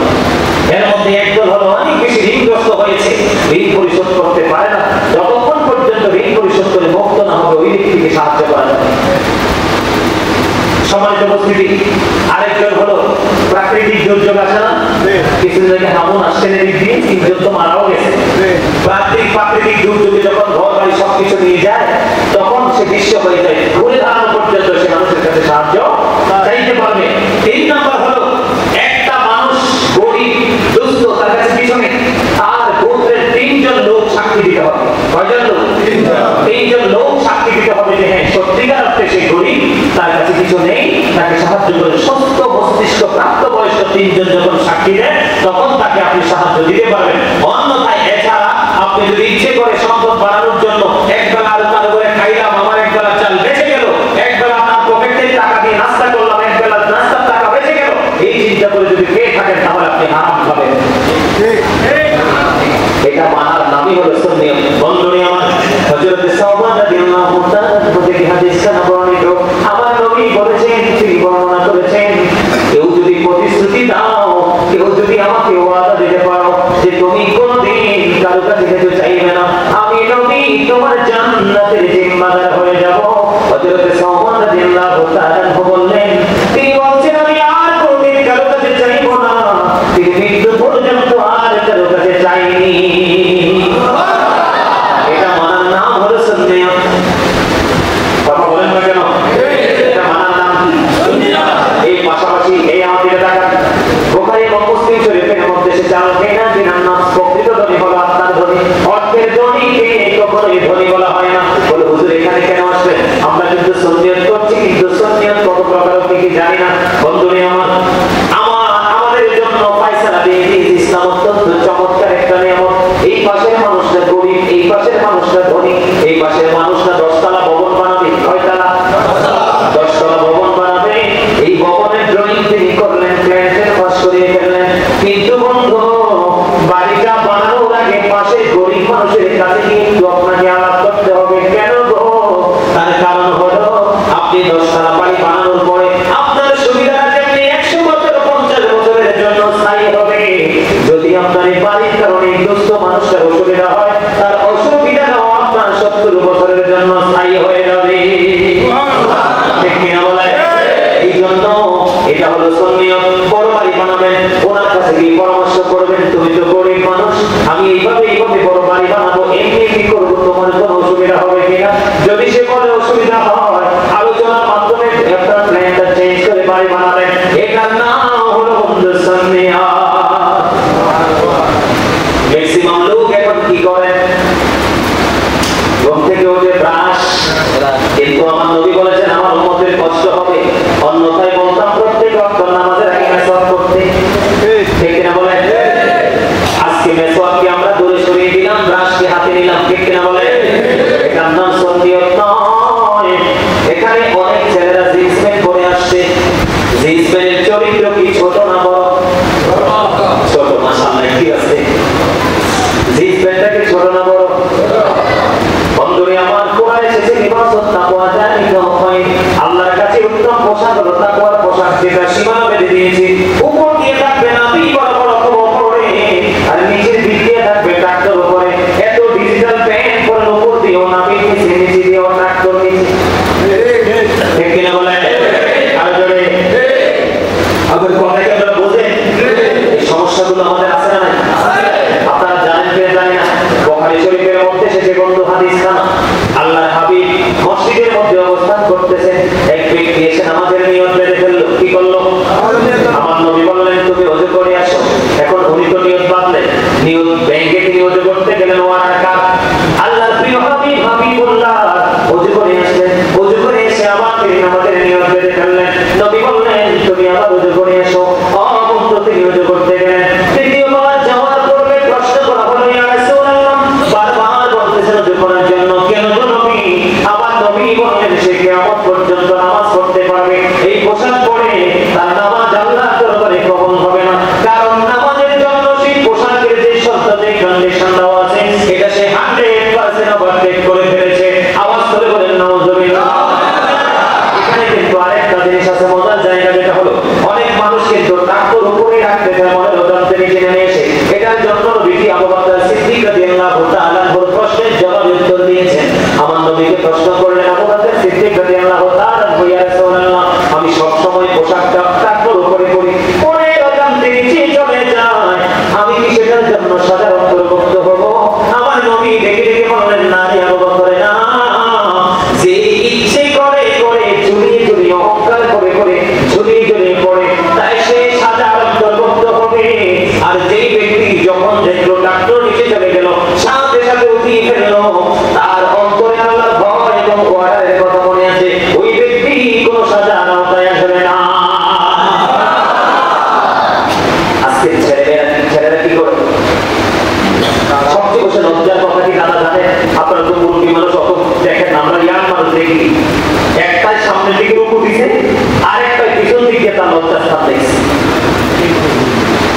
এর মধ্যে একদল হলো অনেক বেশি ঋণগ্রস্ত হয়েছে, ঋণ পরিশোধ করতে পারে না, যতক্ষণ পর্যন্ত ঋণ পরিশোধ করে মুক্ত না হবে ওই ব্যক্তি পরিস্থিতি, আরেকজন হলো প্রাকৃতিক দুর্যোগ আসে না, কিছু জায়গায় হামুন আসছে এদিক দিয়ে, তিনজন তো মারাও গেছে। প্রাকৃতিক দুর্যোগে যখন ঘর বাড়ি সবকিছু নিয়ে যায় তখন সে দৃশ্য হয়ে যায়, ঘুরে দাঁড়ানো পর্যন্ত সে মানুষের কাছে সাহায্য চাইতে পারবে। 3 নম্বর হলো একটা মানুষ গরিব দুস্থ, তার কাছে কিছু নেই, তার গোত্রের 3 জন লোক সাক্ষী দিতে হবে। কয়জন লোক? 3 জন লোক সাক্ষী দিতে হবে যে হ্যাঁ সত্যিকার অর্থে সে গরিব, তার কাছে কিছু নেই, তাকে সাহায্য করে। সুস্থ মস্তিষ্ক প্রাপ্তবয়স্ক 3 জন যখন সাক্ষী দেন তখন তাকে আপনি সাহায্য দিতে পারবেন। অন্যথায় এছাড়া আপনি যদি ইচ্ছে করে সম্পদ বাড়ানোর জন্য একবেলা আলু চাল করে খাইলাম, আমার একবেলা চাল বেঁচে গেল, একবেলা আপনার পকেটের টাকা দিয়ে নাস্তা করলাম, একবেলা নাস্তার টাকা বেঁচে গেল, এই চিন্তা করে যদি খেয়ে থাকেন তাহলে আপনি হারাম খাবেন। এটা মানার নামই হলো সুন্নিয়ত। বন্ধুরা আমার, হযরত সাওবান রাদিয়াল্লাহু তাআলা থেকে হাদিস বর্ণিত, আমার নবী বলেছেন, তিনি বর্ণনা করেছেন, কেউ যদি প্রতিশ্রুতি দাও, কেউ যদি আমাকে ওয়াদা দিতে পারো যে তুমি কোনদিন কারো কাছে যেতে চাইবে না, আমি নবী তোমার জান্নাতের জিম্মাদার হয়ে যাব। হযরত সাওবান রাদিয়াল্লাহু তাআলা বললেন, তিনি বলছেন আমি আর কোনদিন কারো কাছে চাইব না, তিনি মৃত্যু পর্যন্ত আর কারো কাছে চাইনি। এটা মানার নাম হলো সুন্নিয়ত। কথা বলেন না কেন? এটা মানার নাম কি? এই পাশাপাশি এই আমাদের টাকা বুখারী ও মুসলিম শরীফের মধ্যে সে চাল কেনা দিনার নাম প্রকৃত ধনী হলো আত্মার ধনী, অর্থের ধনীকে কখনোই ধনী বলা হয় না। বলে হুজুর এখানে কেন আসবেন? আমরা কিন্তু সুন্নিয়ত করছি, কিন্তু সুন্নিয়ত কত প্রকার কি জানি না। বন্ধুরা আমার, আমাদের জন্য ফয়সালা দিয়ে দিয়েছে ইসলাম অত্যন্ত চমৎকার একটা নিয়ামত। এই পাশের মানুষটা গরিব, এই পাশের মানুষটা ধনী, এই পাশের মানুষটা 10 তলা ভবন বানাবে, কয়তলা? 10 তলা ভবন বানাবে। এই ভবনের ড্রয়িং তিনি করলেন, প্ল্যান পাস করিয়ে ফেললেন, কিন্তু বন্ধু বাড়িটা বানানোর আগে পাশে গরিব মানুষের কাছে কিন্তু আপনাকে আলাপ করতে হবে। কেন গো? তার কারণ হলো আপনি 10 তলা বাড়ি বানানোর পরে আপনার সুবিধা আছে, আপনি 100 বছর 50 বছরের জন্য স্থায়ী হবে। যদি আপনার এই বাড়ির কারণে দুস্থ মানুষটার অসুবিধা হয়, তার অসুবিধাটাও আপনার 70 বছরের জন্য স্থায়ী হয়ে যাবে। ঠিক কিনা বলে? এই জন্য এটা হলো সুন্নিয়ত। বড় বাড়ি বানাবেন, ওনার কাছে গিয়ে পরামর্শ করবেন, তুমি তো গরিব মানুষ, আমি এইভাবে বড় বাড়ি বানাবো, এমনি করবো, তোমার কোনো অসুবিধা হবে কিনা? যদি সে বলে অসুবিধা হয়, আলোচনার মাধ্যমে আপনার প্ল্যানটা চেঞ্জ করে বাড়ি বানাবেন। এটার নাম হলো সুন্নিয়ত। ম্যাক্সিমাম লোক এখন কি করে? ঘুম থেকে উঠে ব্রাশ, কিন্তু আমার নবী বলেছেন আমার উম্মতের কষ্ট হবে, অন্যথায় বলতাম প্রত্যেক ওয়াক্ত নামাজের আগে মেসওয়াক করতে। ঠিক কিনা বলেন? আজকে মেসওয়াককে আমরা দূরে সরিয়ে দিলাম, ব্রাশকে হাতে নিলাম। ঠিক কিনা বলেন? এটার নাম সুন্নিয়ত নয়। এখানে অনেক ছেলেরা জিন্স প্যান্ট পরে আসছে, জিন্স প্যান্টের চরিত্র কি ছোট না বড়? ছোট। মাশাআল্লাহ, ঠিক আছে। জিন্স প্যান্টটাকে ছোট না বড়? বন্ধুরা আমার, কোরআনে এসেছে লিবাসুত তাকওয়া যালিকা খায়র, আল্লাহর কাছে উত্তম পোশাক হলো তাকওয়ার পোশাক, যেটা সীমানা বেঁধে দিয়েছে। উপর দিয়ে থাকবে নাভি বরাবর উপরে, আর নিচের দিক দিয়ে থাকবে ট্রাক্টর উপরে। এত ডিজিটাল প্যান্ট পরে উপর দিয়েও নাভি, নিচে দিয়েও ট্রাক্টর নিচে। ঠিক কিনা বলেন? আর জোরে আবার কথাটা আপনারা বোঝেন? এই সমস্যাগুলো আমাদের আছে না নাই? আপনারা জানেন কি জানেন না? বুখারী শরীফের মধ্যে এসেছে বন্ধু হাদিস খানা, আল্লাহর হাবিব মসজিদের মধ্যে অবস্থান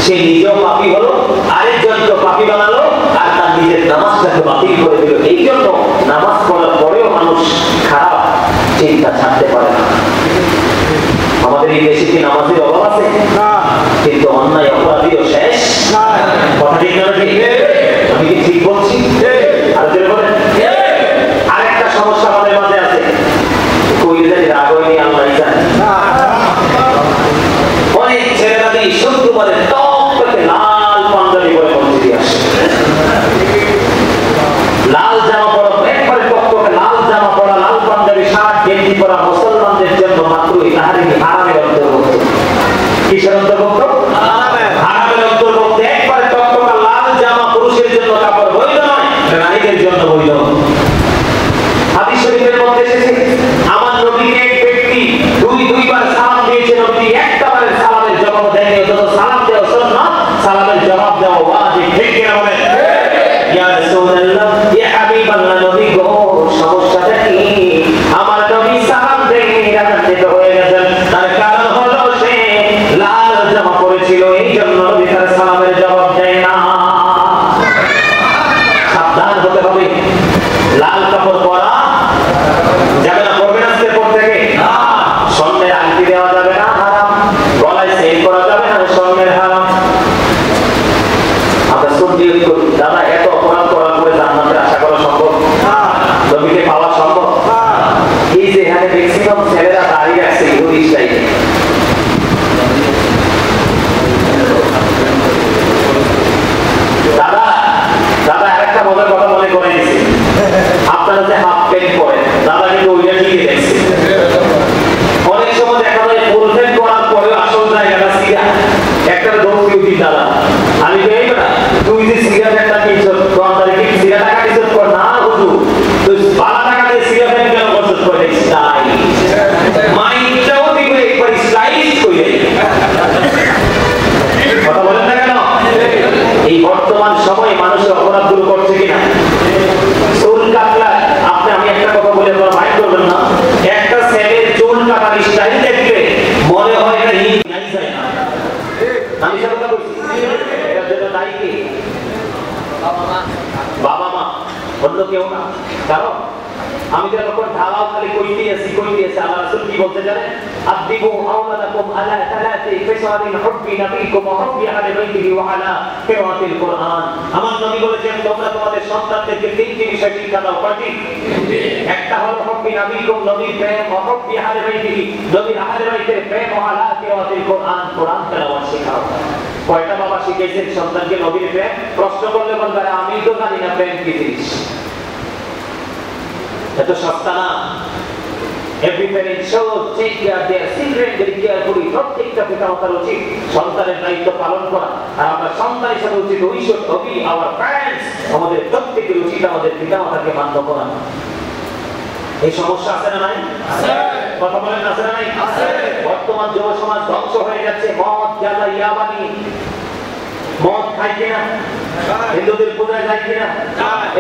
সে নিজেও পাপী হলো, আরেকজনকে পাপী বানালো, আর তার নিজের নামাজটাকে বাতিল করে দিল। এই জন্য নামাজ পড়ার পরেও মানুষ খারাপ চিন্তা ছাড়তে পারে না। আমাদের এই দেশে কি নামাজের অভাব আছে? কিন্তু অন্যায় অপরাধীও শেষ। কথা ঠিক না? আমি কি ঠিক বলছি? আর যেটা বলেন আরেকটা সমস্যা আমাদের মাঝে আছে, কইলে রাগ হয়নি আল্লাহ জানে। অনেক ছেলেরা দিয়ে শুক্রবারে টপ থেকে লাল পাঞ্জাবি পরে মসজিদে আসে, লাল জামা পরা, একবারে টকটকে লাল জামা পরা, লাল পাঞ্জাবি, শার্ট গেঞ্জি পরা মুসলমানদের জন্য মাত্র হারামের অন্তর্ভুক্ত। কিসের অন্তর্ভুক্ত? হারামের অন্তর্ভুক্ত। একবারে টকটকে লাল জামা পুরুষের জন্য কাপড় বৈধ নয়, নারীদের জন্য বৈধ। হাদিস শরীফের মধ্যে এসেছে, আমার নবীকে এক ব্যক্তি দুইবার সালাম দিয়েছে, নবী একটা বারের সালামের জবাব দেয়নি। অথচ সালাম দেওয়া সুন্নাত, সালামের জবাব দেওয়া ওয়াজিব। ঠিক কি না বলেন? ইয়া রাসূলুল্লাহ, ইয়া হাবিবাল্লাহ, নবী গো সমস্যাটা কি? আমার নবী সালাম দেয়নি, রাগান্বিত হয়ে গেছেন। তার কারণ হলো সে লাল জামা পরেছিল, এই জন্য নবী তার সালামের জবাব দেয় না। সাবধান হতে হবে। লাল কাপড় পরা যাবে না, পরবে না আজকের পর থেকে। স্বর্ণের আংটি দেওয়া যাবে না, হারাম। গলায় সেল করা যাবে না, স্বর্ণের হারাম। আমরা সুন্নিয়ত করি, দাদা এত অপরাধ করার পরে জান্নাতের আশা করা সম্ভব? নবীকে পাওয়া সম্ভব? এই যে এখানে ম্যাক্সিমাম ছেলেরা দাঁড়িয়ে আছে ইহুদি স্টাইলে, দাদা আরেকটা মজার কথা মনে করে দিচ্ছি, আপনারা যে হাফ প্যান্ট পরেন, দাদা কিন্তু ওইটা ঠিকই দেখছে। অনেক সময় দেখা যায় ফুল প্যান্ট পরার পরেও আসল জায়গাটা সিগা একটা দোষ ইউটি। দাদা আমি বলি না, তুই যে সিগা প্যান্টটা কিনছো, দোকানদারে কি সিগা টাকা দিচ্ছ? কর না হুজুর, তুই 12 টাকা দিয়ে সিগা প্যান্ট কেন করছিস? করে স্টাইল মাইন্ডটাও দিবে একবার স্টাইলিশ করে। কথা বলেন না কেন? এই বর্তমান সময়ে মানুষের অপরাধগুলো করছে কিনা? চুল কাটলা, আমি একটা কথা বলে আপনারা মাইন্ড করবেন না, একটা ছেলের চুল কাটার স্টাইল দেখলে মনে হয় না ই নাই যায় না। আমি সে কথা বলছি, এটার জন্য দায়ী কে? বাবা মা, অন্য কেউ না। কারণ আমি তো এখন ঢালাও খালি কইতে আছি। আল্লাহ রাসূল কি বলতে জানেন? আদিবু আওলাদাকুম আলা তালাতি ফিসালিন হুব্বি নবীকুম ওয়া হুব্বি আহলি বাইতিহি ওয়া আলা কিরাতিল কুরআন। আমার নবী বলেছেন, তোমরা তোমাদের সন্তানদেরকে তিনটি বিষয় শিক্ষা দাও। কয়টি? একটা হলো হুব্বি নবীকুম, নবীর প্রেম, ওয়া হুব্বি আহলি বাইতিহি, নবীর আহলি বাইতের প্রেম, ওয়া আলা কিরাতিল কুরআন, কোরআন তেলাওয়াত শেখাও। কয়টা বাবা শিখেছেন সন্তানকে নবীর প্রেম? প্রশ্ন করলে বলবে আমি তো জানি না প্রেম কি জিনিস। এত সস্তা না। Every parent should take care of their children very carefully. প্রত্যেকটা পিতামাতার উচিত সন্তানের দায়িত্ব পালন করা। আর আমরা সন্তানের সাথে উচিত we should obey our parents. আমাদের প্রত্যেকের উচিত আমাদের পিতামাতাকে মান্য করা। এই সমস্যা আছে না নাই? আছে। কথা বলেন আছে না নাই? আছে। বর্তমান যুব সমাজ ধ্বংস হয়ে যাচ্ছে। মদ, গাঁজা, ইয়াবানি। মদ খায় কিনা? হিন্দুদের পূজায় যায় কিনা?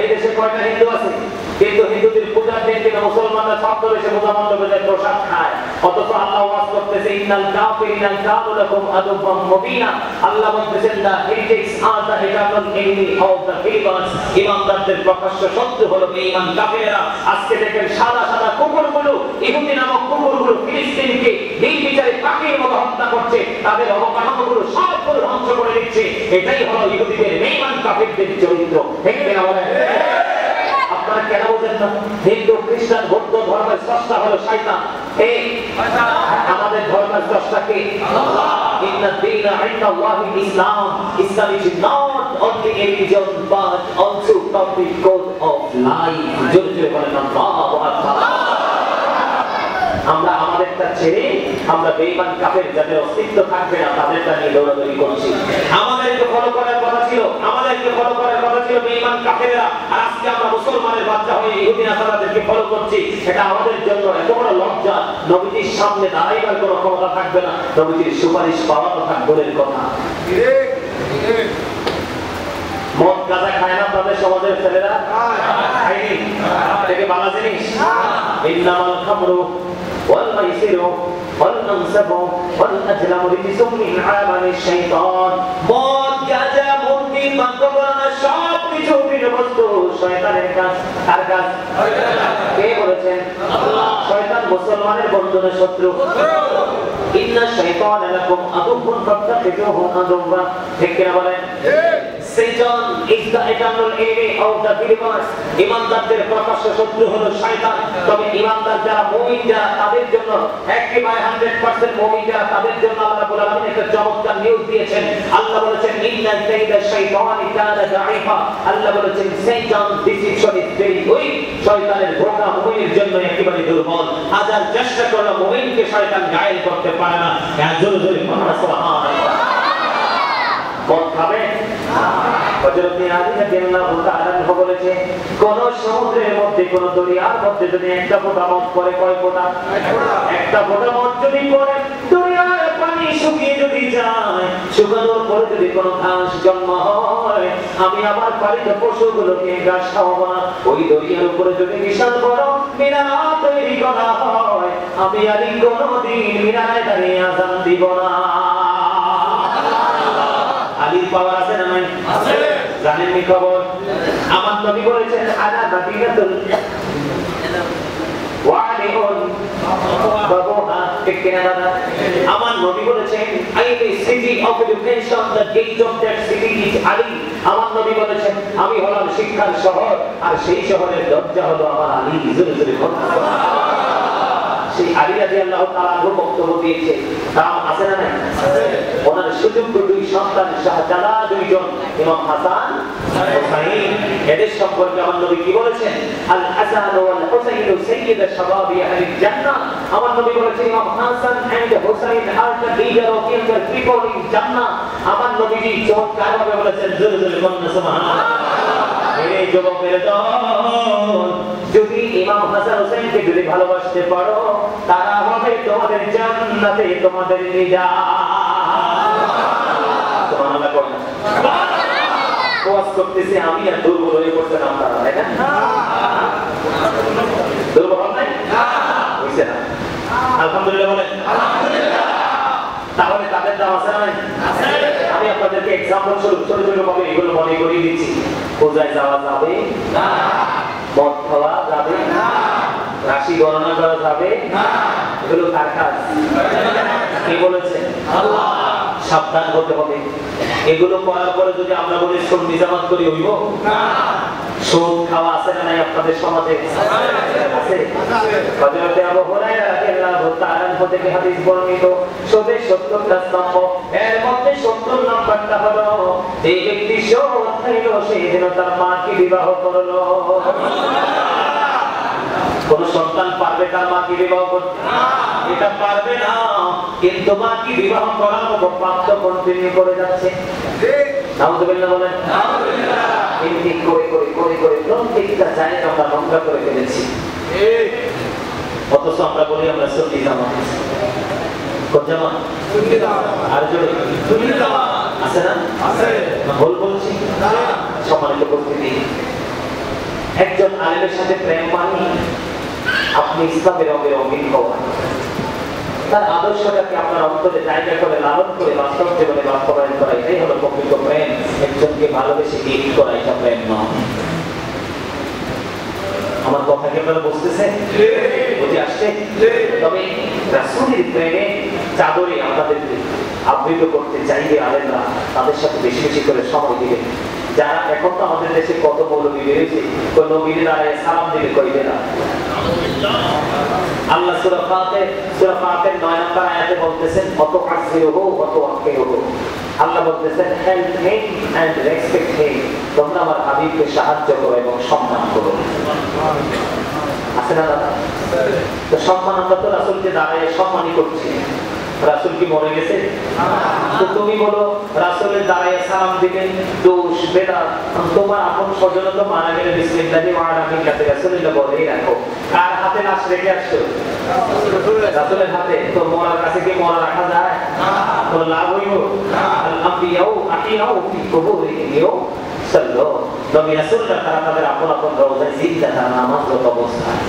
এই দেশে কয়টা হিন্দু আছে? কিন্তু হিন্দুদের পূজার দিন থেকে মুসলমানরা ছদ্মবেশে পূজা মণ্ডপে যায় প্রসাদ খায়। অথচ আল্লাহ ওয়াজ করতেছে, ইন্নাল কাফিরিনা কানু লাকুম আদুওয়াম মুবিনা। আল্লাহ বলতেছেন, the heretics are the eternal enemy of the believers. ঈমানদারদের প্রকাশ্য শত্রু হলো বেঈমান কাফেররা। আজকে দেখেন সাদা সাদা কুকুরগুলো, ইহুদি নামক কুকুরগুলো ফিলিস্তিনকে নির্বিচারে পাখির মতো হত্যা করছে, তাদের অবকাঠামোগুলো সবগুলো ধ্বংস করে দিচ্ছে। এটাই হলো ইহুদিদের বেঈমান কাফেরদের চরিত্র। ঠিক কিনা বলেন? আপনারা কেন বলেন না হিন্দু, খ্রিস্টান, বৌদ্ধ ধর্মের স্রষ্টা হলো শয়তান? এই আমাদের ধর্মের স্রষ্টা কে? আল্লাহ। ইন্না দীনা ইনদাল্লাহি ইসলাম। ইসলাম is not only a religion but also public code of life. জোরে জোরে বলেন আল্লাহু আকবার। আমরা আমাদেরটা ছেড়ে আমরা বেঈমান কাফের যাদের অস্তিত্ব থাকবে না তাদেরটা নিয়ে দৌড়াদৌড়ি করছি। আমাদেরকে ফলো করার কথা ছিল বেঈমান কাফেররা, আর আজকে আমরা মুসলমানের বাচ্চা হয়ে ইহুদি নাসারাদেরকে ফলো করছি। এটা আমাদের জন্য এত বড় লজ্জা। নবীজির সামনে দাঁড়াইবার কোনো ক্ষমতা থাকবে না, নবীজির সুপারিশ পাওয়া তো থাকবে কথা। মদ গাঁজা খায় না আপনাদের সমাজের ছেলেরা? খায়নি? থেকে ভালো জিনিস। ইন্নামাল খামরু ওয়াল মাইসিরু ওয়াল আনসাবু ওয়াল আজলামু রিজসুম মিন আমালিশ শাইতান। মদ গাঁজা মূর্তি বাক্যবরণা সব কিছু বস্তু শয়তানের কাজ। কার কাজ? কে বলেছেন? আল্লাহ। শয়তান মুসলমানের বন্ধু না শত্রু? ইন্না শাইতানা লাকুম আদুউন ফাত্তাখিযুহু আদুওয়া। ঠিক কি না বলেন? Satan is the eternal enemy of the believers. ইমানদারদের প্রকাশ্য শত্রু হলো শয়তান। তবে ইমানদার যারা মুমিন যারা তাদের জন্য একেবারে 100% মুমিন যারা তাদের জন্য আল্লাহ রাব্বুল আলামিন একটা চমৎকার নিউজ দিয়েছেন। আল্লাহ বলেছেন ইন্না কাইদা শাইতানি কানা দাঈফা। আল্লাহ বলেছেন শয়তান ডিসিপশন ইজ ভেরি উইক। শয়তানের ধোঁকা মুমিনের জন্য একেবারে দুর্বল। হাজার চেষ্টা করলে মুমিনকে শয়তান ঘায়েল করতে পারে না। জোরে জোরে সুবহানাল্লাহ। মদ খাবে? হযরত আলী রাদিয়াল্লাহু তাআলা বলেছে কোন সমুদ্রের মধ্যে কোন দরিয়ার মধ্যে যদি একটা ফোঁটা মদ পড়ে, কয় ফোঁটা? একটা ফোঁটা মদ যদি পড়ে দরিয়ার পানি শুকিয়ে যদি যায়, শুকানোর পরে যদি কোনো ঘাস জন্ম হয়, আমি আমার পালিত পশুগুলোকে ঘাস খাওয়াবো না। ওই দরিয়ার উপরে যদি বিশাল বড় মিনারা তৈরি করা হয়, আমি আলী কোনদিন মিনারায় দাঁড়িয়ে আযান দিব না। আলীর পাওয়ার আছে না নাই? আছে। জানেন কি খবর? আমার নবী বলেছেন আনা মাদিনাতুল ওয়া আলিউন বাবুহা। ঠিক কি না দাদা? আমার নবী বলেছেন I am a city of education, the gate of that city is Ali. আমার নবী বলেছেন আমি হলাম শিক্ষার শহর, আর সেই শহরের দরজা হলো আমার আলী। জোরে জোরে সেই আলী রাদিয়াল্লাহু তাআলা বক্তব্য দিয়েছে, নাম আছে না নাই? আছে। ওনার সুযোগ্য দুই সন্তান শাহজাদা দুইজন, ইমাম হাসান হুসাইন। এদের সম্পর্কে আমার নবী কি বলেছেন? আল হাসান ওয়াল হুসাইন সাইয়্যিদা শাবাবি আহলিল জান্নাহ। আমার নবী বলেছেন Imam Hasan and Husain are the leader of the people in জান্নাহ। আমার নবীজি চমৎকার ভাবে বলেছেন, জোরে জোরে বলুন সুবহানাল্লাহ। এই যুবকের দল যদি ইমাম হাসান হুসাইনকে যদি ভালোবাসতে পারো, তারা হবে তোমাদের জান্নাতে তোমাদের নিজাত। সুবহানাল্লাহ করেন। ওয়াজ করতেছি আমি, আর দুর্বল হয়ে পড়ছেন আপনারা, তাই না? দুর্বল হন নাই? হইছে না? আলহামদুলিল্লাহ বলেন। আলহামদুলিল্লাহ। তাহলে তাদের দাম আছে না? আছে। আমি আপনাদেরকে एग्जांपल স্বরূপ ছোট ছোট ভাবে এগুলো মনে করিয়ে দিচ্ছি। পূজায় যাওয়া যাবে না, মদ খাওয়া যাবে না, রাশি গণনা করা যাবে না। এগুলো কার কাজ? কে বলেছে? আল্লাহ। সাবধান হতে হবে। এগুলো করার পরে যদি আমরা বলি সুন্নি জামাত করি, হইব না। সুদ খাওয়া আছে না নাই আপনাদের সমাজে? আছে। হযরত আবু হুরায়রা রাদিয়াল্লাহু তাআলা থেকে হাদিস বর্ণিত, সুদের 70টা স্তম্ভ, এর মধ্যে 70 নম্বরটা হলো এই ব্যক্তি সুদ খাইলো সেই দিন তার মাকে বিবাহ করলো। কোন সন্তান পারবে তার মাকে বিবাহ করতে? এটা পারবে না, কিন্তু মাকে বিবাহ করার মতো প্রাপ্ত কন্টিনিউ করে যাচ্ছে। ঠিক। নাউযুবিল্লাহ বলেন। নাউযুবিল্লাহ। এমনি করে করে করে করে প্রত্যেকটা জায়গা আমরা নোংরা করে ফেলেছি। ঠিক। অথচ আমরা বলি আমরা সুন্নি জামাত। কোন জামাত? সুন্নি জামাত। আর জোরে সুন্নি জামাত। আছে না? আছে। ভুল বলছি না? সম্মানিত উপস্থিতি, একজন আলেমের সাথে প্রেম মানে আপনি ইসলামের রঙে রঙিন হওয়া, তার আদর্শটাকে আপনার অন্তরে জায়গা করে লালন করে বাস্তব জীবনে বাস্তবায়ন করা, এটাই হলো প্রকৃত প্রেম। একজনকে ভালোবেসে গিফট করা এটা প্রেম নয়। আমার কথা কি আপনারা বুঝতেছেন? বুঝে আসছে? তবে রাসূলের প্রেমে চাদরে আপনাদেরকে আবৃত করতে চাইবে আলেমরা, তাদের সাথে বেশি বেশি করে সময় দিবে। যারা এখন তো আমাদের দেশে কত মৌলবী বেরিয়েছে, কোন নবীর দাঁড়ায় সালাম দিবে কইবে না। আল্লাহ সূরা ফাতির 9 নম্বর আয়াতে বলতেছেন অত আসিরহু অত আকিরহু। আল্লাহ বলতেছেন help him and respect him, তোমরা আমার হাবিবকে সাহায্য করো এবং সম্মান করো। আছে না দাদা? তো সম্মান আমরা তো রাসূলকে দাঁড়ায় সম্মানই করছি। রাসূল কি মরে গেছে? তো তুমি বলো রাসূলের দাঁড়ায় সালাম দিবেন দোষ বেদাত। তোমার আপন স্বজন তো মারা গেলে বিসমিল্লাহি ওয়া আলা মিল্লাতি রাসূলিল্লাহ বলেই রাখো। কার হাতে লাশ রেখে আসছো? রাসূলের হাতে। তো মরার কাছে কি মরা রাখা যায়? না। তো লাভ হইব? আল আম্বিয়াউ আকিয়াউ ফি কুবুরিহিম। সাল্লাল্লাহু নবী রাসূলরা তারা তাদের আপন আপন রওজায় জিন্দা তারা নামাজরত অবস্থায়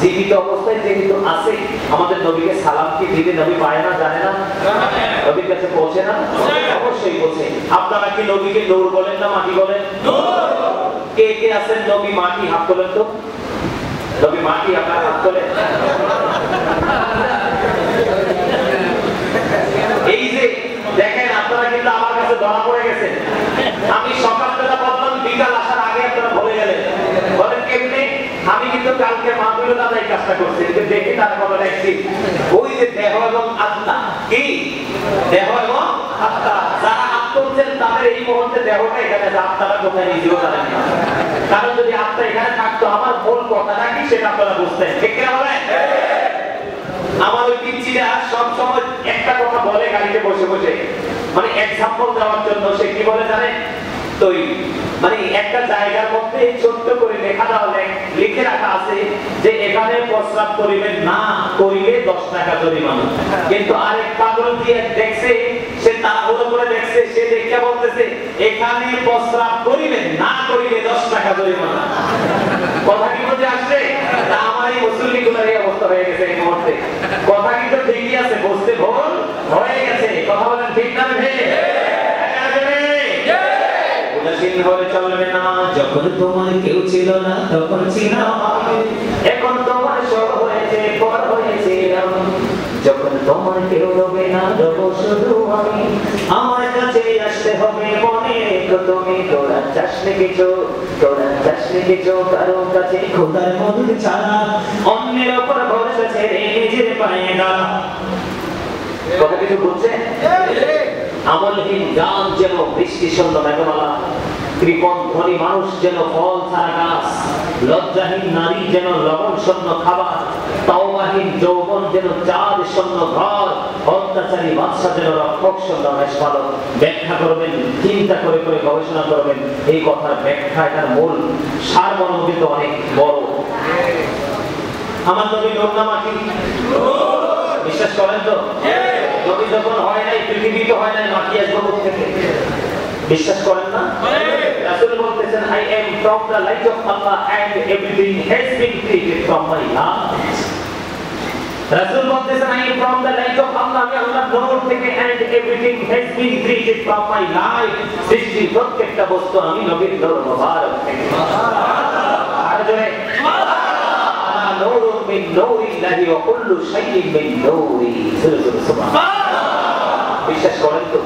জীবিত অবস্থায় যেহেতু আছে আমাদের নবীকে সালাম কি দিতে নবী পায় না জানে না নবীর কাছে পৌঁছে না অবশ্যই পৌঁছে আপনারা কি নবীকে নূর বলেন না মাটি বলেন কে কে আছেন নবী মাটি হাত তোলেন তো নবী মাটি আপনার হাত তোলেন এই যে দেখেন আপনারা কিন্তু আমার কাছে ধরা পড়ে গেছেন আমি সকালবেলা বললাম বিকাল আসার আগে আপনারা ভুলে গেলেন বলেন কেমনে আমি কিন্তু কালকে মাহফিলে দাদা এই কাজটা করছি কিন্তু দেখি তার কথা দেখছি ওই যে দেহ এবং আত্মা কি দেহ এবং আত্মা যারা আত্মছেন তাদের এই মুহূর্তে দেহটা এখানে আত্মাটা কোথায় নিজেও জানেন না কারণ যদি আত্মা এখানে থাকতো আমার মূল কথাটা কি সেটা আপনারা বুঝতেন ঠিক না বলেন আমার ওই পিচ্চিরা সব সময় একটা কথা বলে গাড়িতে বসে বসে মানে এক্সাম্পল দেওয়ার জন্য সে কি বলে জানেন তো মানে একটা জায়গার মধ্যে ছোট্ট করে লেখা দেওয়া লিখে রাখা আছে যে এখানে প্রস্রাব করিবেন না করিলে 10 টাকা জরিমানা কিন্তু আরেক পাগল দিয়ে দেখছে সে তাড়াহুড়ো করে দেখছে সে দেখে বলতেছে এখানে প্রস্রাব করিবেন না করিলে 10 টাকা জরিমানা কথা কি বুঝে আসছে তা আমার এই মুসলিমগুলোর এই অবস্থা হয়ে গেছে এই মুহূর্তে কথা কিন্তু ঠিকই আছে বুঝতে ভুল হয়ে গেছে কথা বলেন ঠিক না ভেবে হলে চলবে না যখন তোমার কেউ ছিল না তখন ছিলাম আমি এখন তোমার সব হয়েছে পর হয়েছে আমি যখন তোমার কেউ রবে না রব শুধু আমি আমার কাছে আসতে হবে মনে রেখো তুমি তোরা চাষলে কিছু কারো কাছে খোদার মধুর ছাড়া অন্যের ওপর ভরসা ছেড়ে নিজের পায়ে দাঁড়া কথা কিছু বুঝছেন আমলহীন গান যেন বৃষ্টি শূন্য মেঘমালা কৃপণ ধনী মানুষ যেন ফল ছাড়া গাছ লজ্জাহীন নারী যেন লবণ শূন্য খাবার তাওবাহীন যৌবন যেন চাঁদ শূন্য ঘর অত্যাচারী বাদশা যেন রক্ষক শূন্য মেষপালক ব্যাখ্যা করবেন চিন্তা করে করে গবেষণা করবেন এই কথার ব্যাখ্যা এটার মূল সারমর্ম কিন্তু অনেক বড় আমার নবী নূর না মাটি বিশ্বাস করেন তো নবী যখন হয় নাই পৃথিবীতে হয় নাই মাটি আসবে থেকে বিশ্বাস করেন না রাসূল বলতেছেন I am from the light of Allah and everything has been created from my heart রাসূল বলতেছেন I am from the light of Allah আমি আল্লাহর নূর থেকে and everything has been created from my light সৃষ্টির প্রত্যেকটা বস্তু আমি নবীর নূর মুবারক থেকে আর জোরে আনা নূরুম মিন নূরিল্লাহি ওয়া কুল্লু শাইইন মিন নূরি সুবহানাল্লাহ বিশ্বাস করেন তো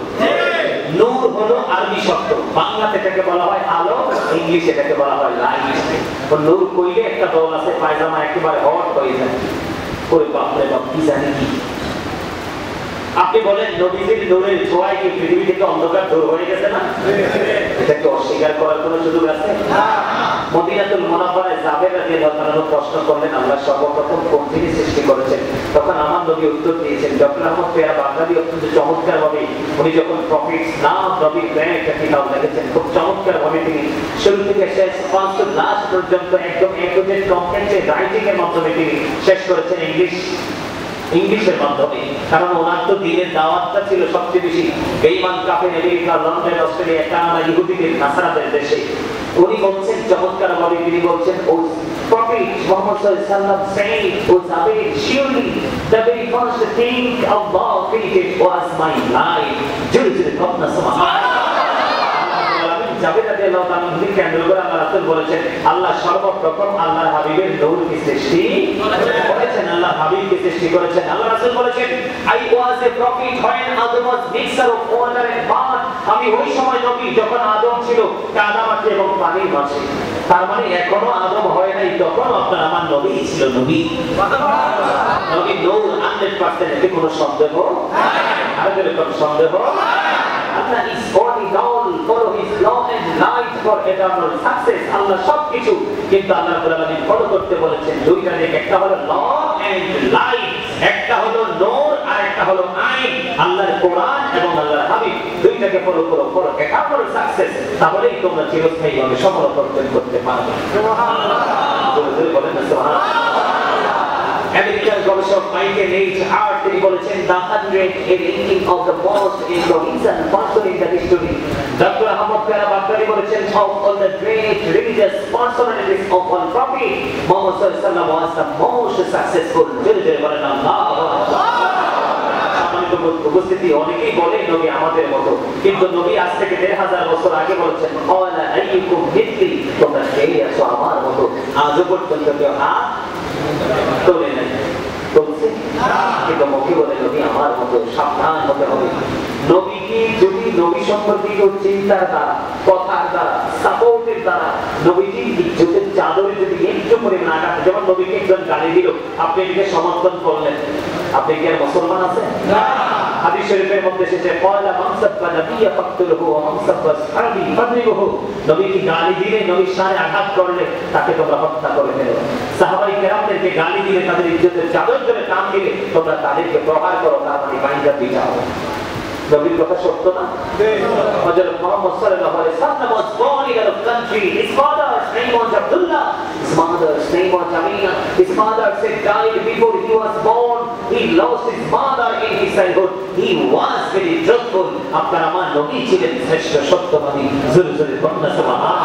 নূর হলো আরবি শব্দ বাংলাতে এটাকে বলা হয় আলো ইংলিশে এটাকে বলা হয় লাইট তো নূর কইলে একটা দল আছে পায়জামা একেবারে হট হয়ে যায় কই বাপ রে বাপ কি জানি কি আপনি বলেন নবীজির নূরের ছোঁয়ায় কি পৃথিবী থেকে অন্ধকার দূর হয়ে গেছে না এটাকে অস্বীকার করার কোনো সুযোগ আছে না মদিনাতুল মুনাওয়ারায় জাবের রাদিয়াল্লাহু তাআলা প্রশ্ন করলেন আল্লাহ সর্বপ্রথম কোন জিনিস সৃষ্টি করেছেন তখন আমার নবী উত্তর দিয়েছেন ডক্টর আহমদ পেয়া বাগদাদি অত্যন্ত চমৎকার ভাবে উনি যখন প্রফিটস নাম নবীর ব্যাংক একটা কিতাব লিখেছেন খুব চমৎকার ভাবে তিনি শুরু থেকে শেষ ফার্স্ট টু লাস্ট পর্যন্ত একদম একুরেট কমপ্লেক্সে রাইটিং এর মাধ্যমে তিনি শেষ করেছেন ইংলিশের মাধ্যমে কারণ ওনার তো দিনের দাওয়াতটা ছিল সবচেয়ে বেশি বেঈমান কাফের আমেরিকা লন্ডন অস্ট্রেলিয়া কানাডা ইহুদিদের নাসারাদের দেশে উনি বলছেন চমৎকার ভাবে তিনি বলছেন ও Prophet Muhammad sallallahu alaihi wasallam said O Zabir surely the very first thing Allah created was my life jure kopna subhanallah Jaber রাদিয়াল্লাহু তাআলা তিনি ক্যান্ডেল করে আল্লাহ রাসূল বলেছেন আল্লাহ সর্বপ্রথম আল্লাহর হাবিবের নূরকে সৃষ্টি করেছেন আল্লাহ হাবিবকে সৃষ্টি করেছেন আল্লাহ রাসূল বলেছেন I was a prophet when Adam was mixture of water and mud আমি ওই সময় নবী যখন আদম ছিল কাদামাটি এবং পানির মাঝে তার মানে এখনো আদম হয় নাই তখন আপনার আমার নবী ছিল নবী সুবহানাল্লাহ নবী নূর 100% এতে কোনো সন্দেহ নাই আর কোনো সন্দেহ Allah is calling all follow his law and light for eternal success Allah সব কিছু কিন্তু আল্লাহ রাব্বুল আলামিন ফলো করতে বলেছেন দুইটা দিক একটা হলো ল এন্ড লাইট একটা হলো নূর আর একটা হলো আইন আল্লাহর কোরআন এবং আল্লাহর হাবিব দুইটাকে ফলো করো ফর eternal success তাহলেই তোমরা চিরস্থায়ীভাবে সফলতা অর্জন করতে পারবে সুবহানাল্লাহ জোরে জোরে বলেন সুবহানাল্লাহ আমেরিকার গবেষক মাইকেল এইচ হার্ট তিনি বলেছেন the 118 of the most influential person in the history. Doctor Ahmad Peyara Baghdadi বলেছেন of all the great religious personalities of one prophet, Muhammad sallallahu alaihi wasallam was the most successful. জোরে জোরে বলেন আল্লাহু আকবার। উপস্থিতি অনেকেই বলে নবী আমাদের মতো, কিন্তু নবী আজ থেকে ১৫০০ বছর আগে বলেছেন ওয়ালা আইয়ুকুম মিথলি, তোমরা কে আছো আমার মতো। আজও পর্যন্ত কেউ হাত তোলে নাই, তুলছে কিন্তু মুখে বলে নবী আমার মতো। সাবধান হতে হবে। নবীকে যদি নবী সম্পর্কে চিন্তার দ্বারা, কথার দ্বারা, সাপোর্টের দ্বারা নবীজির ইজ্জতের চাদরে যদি একটু পরিমাণ আঘাত, যেমন নবীকে একজন গালি দিল, আপনি এটাকে সমর্থন করলেন, আপনি কি আর মুসলমান আছেন? না। হাদিস শরীফের মধ্যে এসেছে ক্বালা মান সাব্বা নাবিয়্যা ফাকতুলহু ওয়া মান সাব্বা সাহাবী ফাদরিবহু, নবীকে গালি দিলে, নবীর শানে আঘাত করলে তাকে তোমরা হত্যা করে ফেলো। সাহাবায়ে কেরামদেরকে গালি দিলে, তাদের ইজ্জতের চাদর ধরে টান দিলে তোমরা তাদেরকে প্রহার করো, তার মানে বাইন্দা পিটাও। নবীর কথা সত্য না? হযরত মুহাম্মদ সাল্লাল্লাহু আলাইহি ওয়াসাল্লাম was born in a country. His father's name was Abdullah. His mother's name was Amina. His father said died before he was born. He lost his mother in his childhood. He was very truthful. আপনার আমার নবী ছিলেন শ্রেষ্ঠ সত্যবাদী। জোরে জোরে বলুন সুবহানাল্লাহ।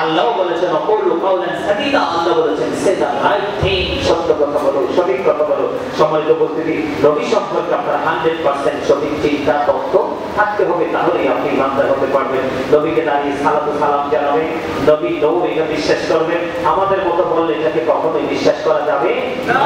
আল্লাহ বলেছেন অকুলু কাওলান সাদীদা, আল্লাহ বলেছেন সে দা রাইট থিং, সত্য কথা বলো, সঠিক কথা বলো। সম্মানিত উপস্থিতি, নবী সম্পর্কে আপনার 100% সঠিক চিন্তা তথ্য থাকতে হবে, তাহলেই আপনি ইমানদার হতে পারবেন। নবীকে দাঁড়িয়ে সালাতু সালাম জানাবেন, নবী নবী এটা বিশ্বাস করবেন। আমাদের মতো বললে এটাকে কখনোই বিশ্বাস করা যাবে না।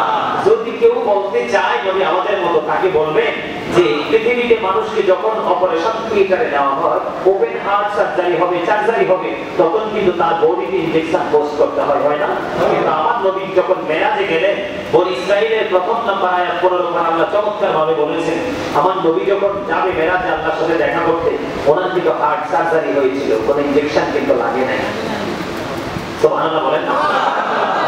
যদি কেউ বলতে চায় নবী আমাদের মতো, তাকে বলবেন যে পৃথিবীতে মানুষকে যখন অপারেশন থিয়েটারে নেওয়া হয়, ওপেন হার্ট সার্জারি হবে, সার্জারি হবে, তখন কিন্তু তার বডিতে ইনজেকশন পোস্ট করতে হয়, হয় না? কিন্তু আমার নবী যখন মেরাজে গেলেন, বনি ইসরাঈলের প্রথম নম্বর আয়াত 15 নম্বর আল্লাহ চমৎকার ভাবে বলেছেন, আমার নবী যখন যাবে মেরাজে আল্লাহর সাথে দেখা করতে, ওনার কিন্তু হার্ট সার্জারি হয়েছিল, কোনো ইনজেকশন কিন্তু লাগে নাই। সুবহানাল্লাহ বলেন না?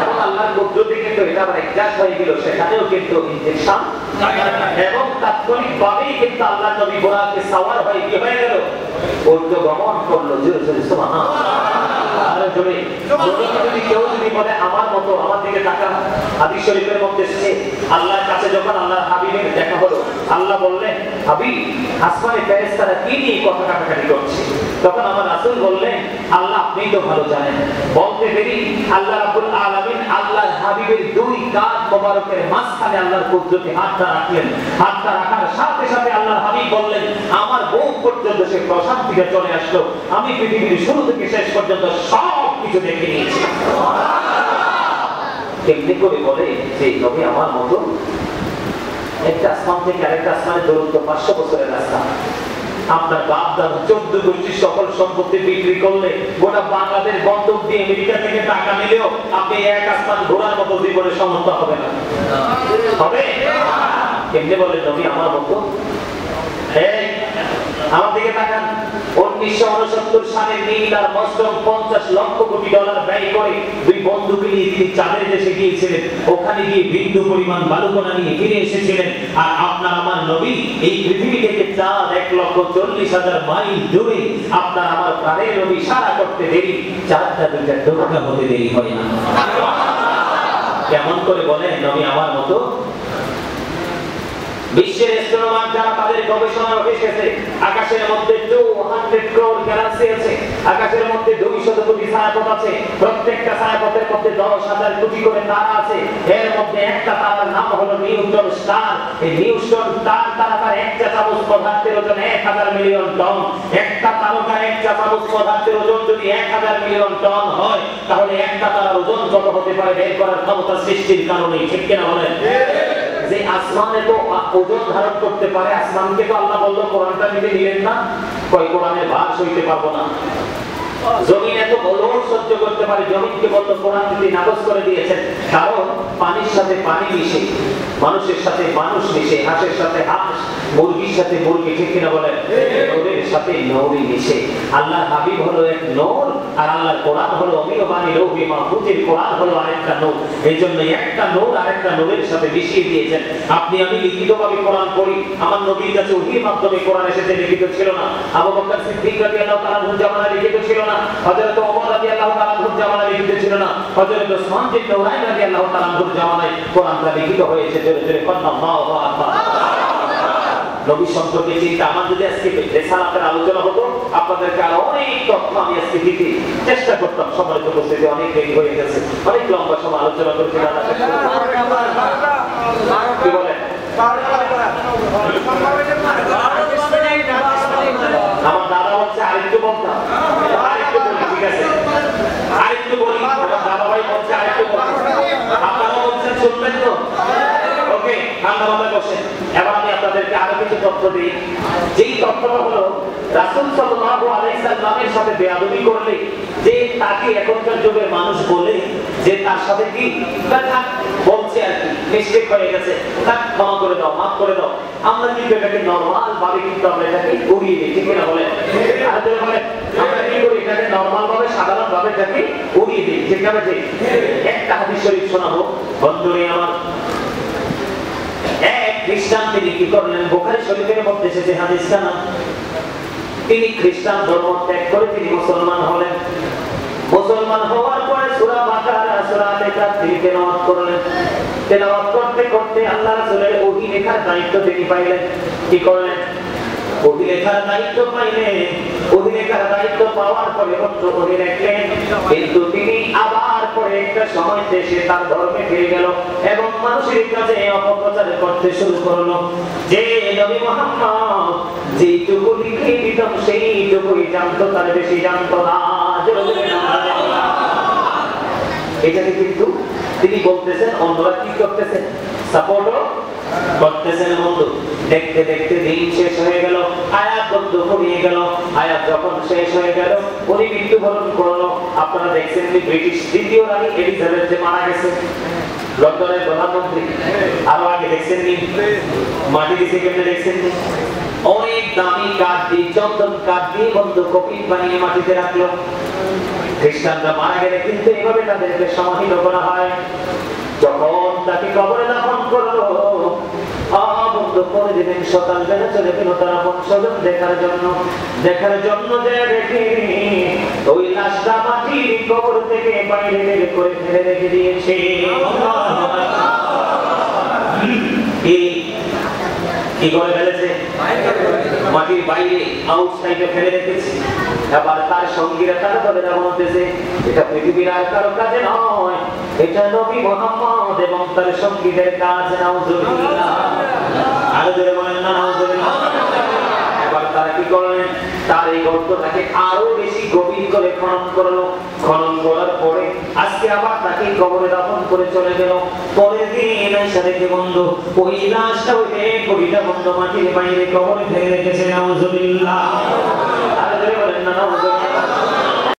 এবং আল্লাহর কুদরতে কিন্তু এটা আবার এক্সাক্ট হয়ে গেল, সেখানেও কিন্তু ইনজেকশন এবং তাৎক্ষণিকভাবেই কিন্তু আল্লাহর নবী বুরাকে সাওয়ার হয়ে কি হয়ে গেল, উর্দু গমন করলো। জোরে জোরে সুবহানাল্লাহ। আরে জোরে যদি কেউ যদি বলে আমার মতো, আমার দিকে তাকান। হাদিস শরীফের মধ্যে এসেছে আল্লাহর কাছে যখন আল্লাহর হাবিবের দেখা হলো, আল্লাহ বললেন হাবিব, আসমানে ফেরেশতারা কি নিয়ে কথা কাটাকাটি করছে? তখন আমার রাসূল বললেন আল্লাহ আপনিই তো ভালো জানেন। বলতে দেরি আল্লাহ রাব্বুল আলামিন আল্লাহর হাবিবের দুই কাঁধ মোবারকের মাঝখানে আল্লাহর কুদরতি হাতটা রাখলেন। হাতটা রাখার সাথে সাথে আল্লাহর হাবিব বললেন আমার বুক পর্যন্ত সে প্রশান্তিতে চলে আসলো, আমি পৃথিবীর শুরু থেকে শেষ পর্যন্ত সব কিছু দেখে নিয়েছি। কেমনি করে বলে যে নবী আমার মতো? একটা আসমান থেকে আরেকটা আসমানের দূরত্ব 500 বছরের রাস্তা। আপনার বাপ দাদা 14 গোষ্ঠীর সকল সম্পত্তি বিক্রি করলে, গোটা বাংলাদেশ বন্ধক দিয়ে আমেরিকা থেকে টাকা নিলেও আপনি এক আসমান ঘোরার মতো জীবনে সমর্থ হবে না। হবে? কেমনে বলে নবী আমার মতো? আমার দিকে তাকান। 1969 সালে নীল আর মসলম 50 লক্ষ কোটি ডলার ব্যয় করে দুই বন্ধুকে নিয়ে তিনি চাঁদের দেশে গিয়েছিলেন। ওখানে গিয়ে বিন্দু পরিমাণ বালুকণা নিয়ে ফিরে এসেছিলেন। আর আপনার আমার নবী এই পৃথিবী থেকে চাঁদ 1,40,000 মাইল দূরে। আপনার আমার প্রাণের নবী ইশারা করতে দেরি, চাঁদটা দুইটা টুকরা হতে দেরি হয় না। কেমন করে বলেন নবী আমার মতো? বিশ্বের অ্যাস্ট্রোনমার যারা তাদের গবেষণার অফিসে আকাশের মধ্যে 200 crore গ্যালাক্সি আছে, আকাশের মধ্যে 200 কোটি ছায়াপথ আছে, প্রত্যেকটা ছায়াপথের মধ্যে 10,000 কোটি করে তারা আছে। এর মধ্যে একটা তারার নাম হলো নিউটন স্টার। এই নিউটন স্টার তার একটা চামচ পদার্থের ওজন 1000 মিলিয়ন টন। একটা তারকার একটা চামচ পদার্থের ওজন যদি 1000 মিলিয়ন টন হয়, তাহলে একটা তারার ওজন কত হতে পারে বের করার ক্ষমতা সৃষ্টির কারণে, ঠিক কিনা বলেন? যে আসমানে তো ওজন ধারণ করতে পারে, আসমানকে তো আল্লাহ বলল কোরআনটা নিতে দিলেন না, কয় কোরআনের ভার সইতে পারবো না। জমিন এত লোড সহ্য করতে পারে, জমিনকে বলল কোরআন দিতে নাকচ করে দিয়েছেন। কারণ পানির সাথে পানি মিশে, মানুষের সাথে মানুষ মিশে, হাঁসের সাথে হাঁস, মুরগির সাথে মুরগি, ঠিক কিনা বলেন? নূরের সাথে নূরই মিশে। আল্লাহর হাবিব হলো এক নূর, আর আল্লাহর কোরআন হলো অমীয় বাণী লৌহে মাহফুজের কোরআন হলো আরেকটা নূর। এই জন্য একটা নূর আরেকটা নূরের সাথে মিশিয়ে দিয়েছেন। আপনি আমি লিখিতভাবে কোরআন পড়ি, আমার নবীর কাছে ওহীর মাধ্যমে কোরআন এসেছে, লিখিত ছিল না। আবু বকর সিদ্দিক রাদিয়াল্লাহু তাআলা জামানায় লিখিত ছিল না। হযরত ওমর রাদিয়াল্লাহু তাআলা আনহুর জামানায় লিখিত ছিল না, হযরত উসমান ইবনে হুরাইরা রাদিয়াল্লাহু তাআলা আনহুর জামানায় কোরআনটা লিখিত হয়েছে। জোরে জোরে আল্লাহু আকবার। নবী সম্পর্কে চিন্তা আমার যদি আজকে রিসালাতের আলোচনা হতো, আপনাদেরকে আরো অনেক তথ্য আমি আজকে দিতে চেষ্টা করতাম। সময় তো বসে অনেক দেরি হয়ে গেছে, অনেক লম্বা সময় আলোচনা করেছি। কি বলেন? আমার দাদা বলছে আরেকটু বলতাম, আরেকটু বলি, ঠিক আছে আরেকটু বলি। আমার দাদা ভাই বলছে আরেকটু বলতাম, আপনারা বলছেন শুনবেন তো? ওকে, ঠান্ডা মাথায় বসেন। এবার আমি আপনাদেরকে আরো কিছু তথ্য দিই। যেই তথ্যটা হলো রাসূল সাল্লাল্লাহু আলাইহি সাল্লামের সাথে বেয়াদবি করলে যে তাকে এখনকার যুগের মানুষ বলে যে তার সাথে কি কথা বলছে আর কি মিস্টেক হয়ে গেছে, তাকে ক্ষমা করে দাও, মাফ করে দাও। আমরা কিন্তু এটাকে নরমাল ভাবে কিন্তু আমরা এটাকে উড়িয়ে দিই, ঠিক না বলেন? আর তো বলেন আমরা কি করি, এটাকে নরমাল ভাবে সাধারণ ভাবে এটাকে উড়িয়ে দিই, ঠিক না? ঠিক। একটা হাদিস শরীফ শোনাবো বন্ধুরে আমার। এক খ্রিস্টান তিনি কি করলেন, বুখারী শরীফের মধ্যে এসেছে হাদিসটা না, তিনি খ্রিস্টান ধর্ম ত্যাগ করে তিনি মুসলমান হলেন। মুসলমান হওয়ার পরে সূরা বাকারা সূরা আল-ইমরান তিনি তেলাওয়াত করলেন। তেলাওয়াত করতে করতে আল্লাহ রাসূলের ওহী লেখার দায়িত্ব তিনি পাইলেন। কি করলেন? ওহী লেখার দায়িত্ব পাইলেন। ওহী লেখার দায়িত্ব পাওয়ার পরে ওহী লিখলেন, কিন্তু তিনি আবার পরে একটা সময় এসে তার ধর্মে ফিরে গেল এবং মানুষের কাছে অপপ্রচার করতে শুরু করলো যে নবী মুহাম্মদ যেটুকু লিখে দিতাম সেইটুকুই জানতো, তার বেশি জানতো না। এটাকে কিন্তু তিনি বলতেছেন, অন্যরা কি করতেছেন? সাপোর্টও করতেছেন। বন্ধু দেখতে দেখতে দিন শেষ হয়ে গেল, আয়াত বন্ধ হয়ে গেল। আয়াত যখন শেষ হয়ে গেল উনি মৃত্যুবরণ করলো। আপনারা দেখছেন ব্রিটিশ দ্বিতীয় রানী এলিজাবেথ যে মারা গেছে, লন্ডনের প্রধানমন্ত্রী। আরো আগে দেখছেন মাটি দিছে কেমনে দেখছেন? অনেক দামি কাঠ দিয়ে, চন্দন কাঠ দিয়ে বন্ধু কপিল বানিয়ে মাটিতে রাখলো। খ্রিস্টানরা মারা গেলে কিন্তু এভাবে তাদেরকে সমাহিত করা হয়। যখন তাকে কবরে দাফন করলো বন্ধু পরে দিন সকালবেলা চলে গেল তার বংশজন দেখার জন্য যে দেখে ওই লাশটা মাটির কবর থেকে বাইরে বের করে ফেলে রেখে দিয়েছে। কি করে ফেলেছে? মাটির বাইরে আউটসাইডে ফেলে রেখেছে। এবার তার সঙ্গীরা তারা বলে বলতেছে এটা পৃথিবীর আর কারো কাজে নয়, এটা নবী মুহাম্মদ এবং তার সঙ্গীদের কাজ। নাউজুবিল্লাহ। আর জোরে বলেন না নাউজুবিল্লাহ। এবার তারা কি করলেন? তার এই গর্তটাকে আরো বেশি গভীর করে খনন করলো। খনন করার পরে আজকে আবার তাকে কবরে দাফন করে চলে গেল। পরের দিন এসে দেখে বন্ধু ওই লাশটা ওইটা কবিতা বন্ধু মাটির বাইরে কবরে ফেলে রেখেছে। নাউজুবিল্লাহ। আর জোরে বলেন না নাউজুবিল্লাহ।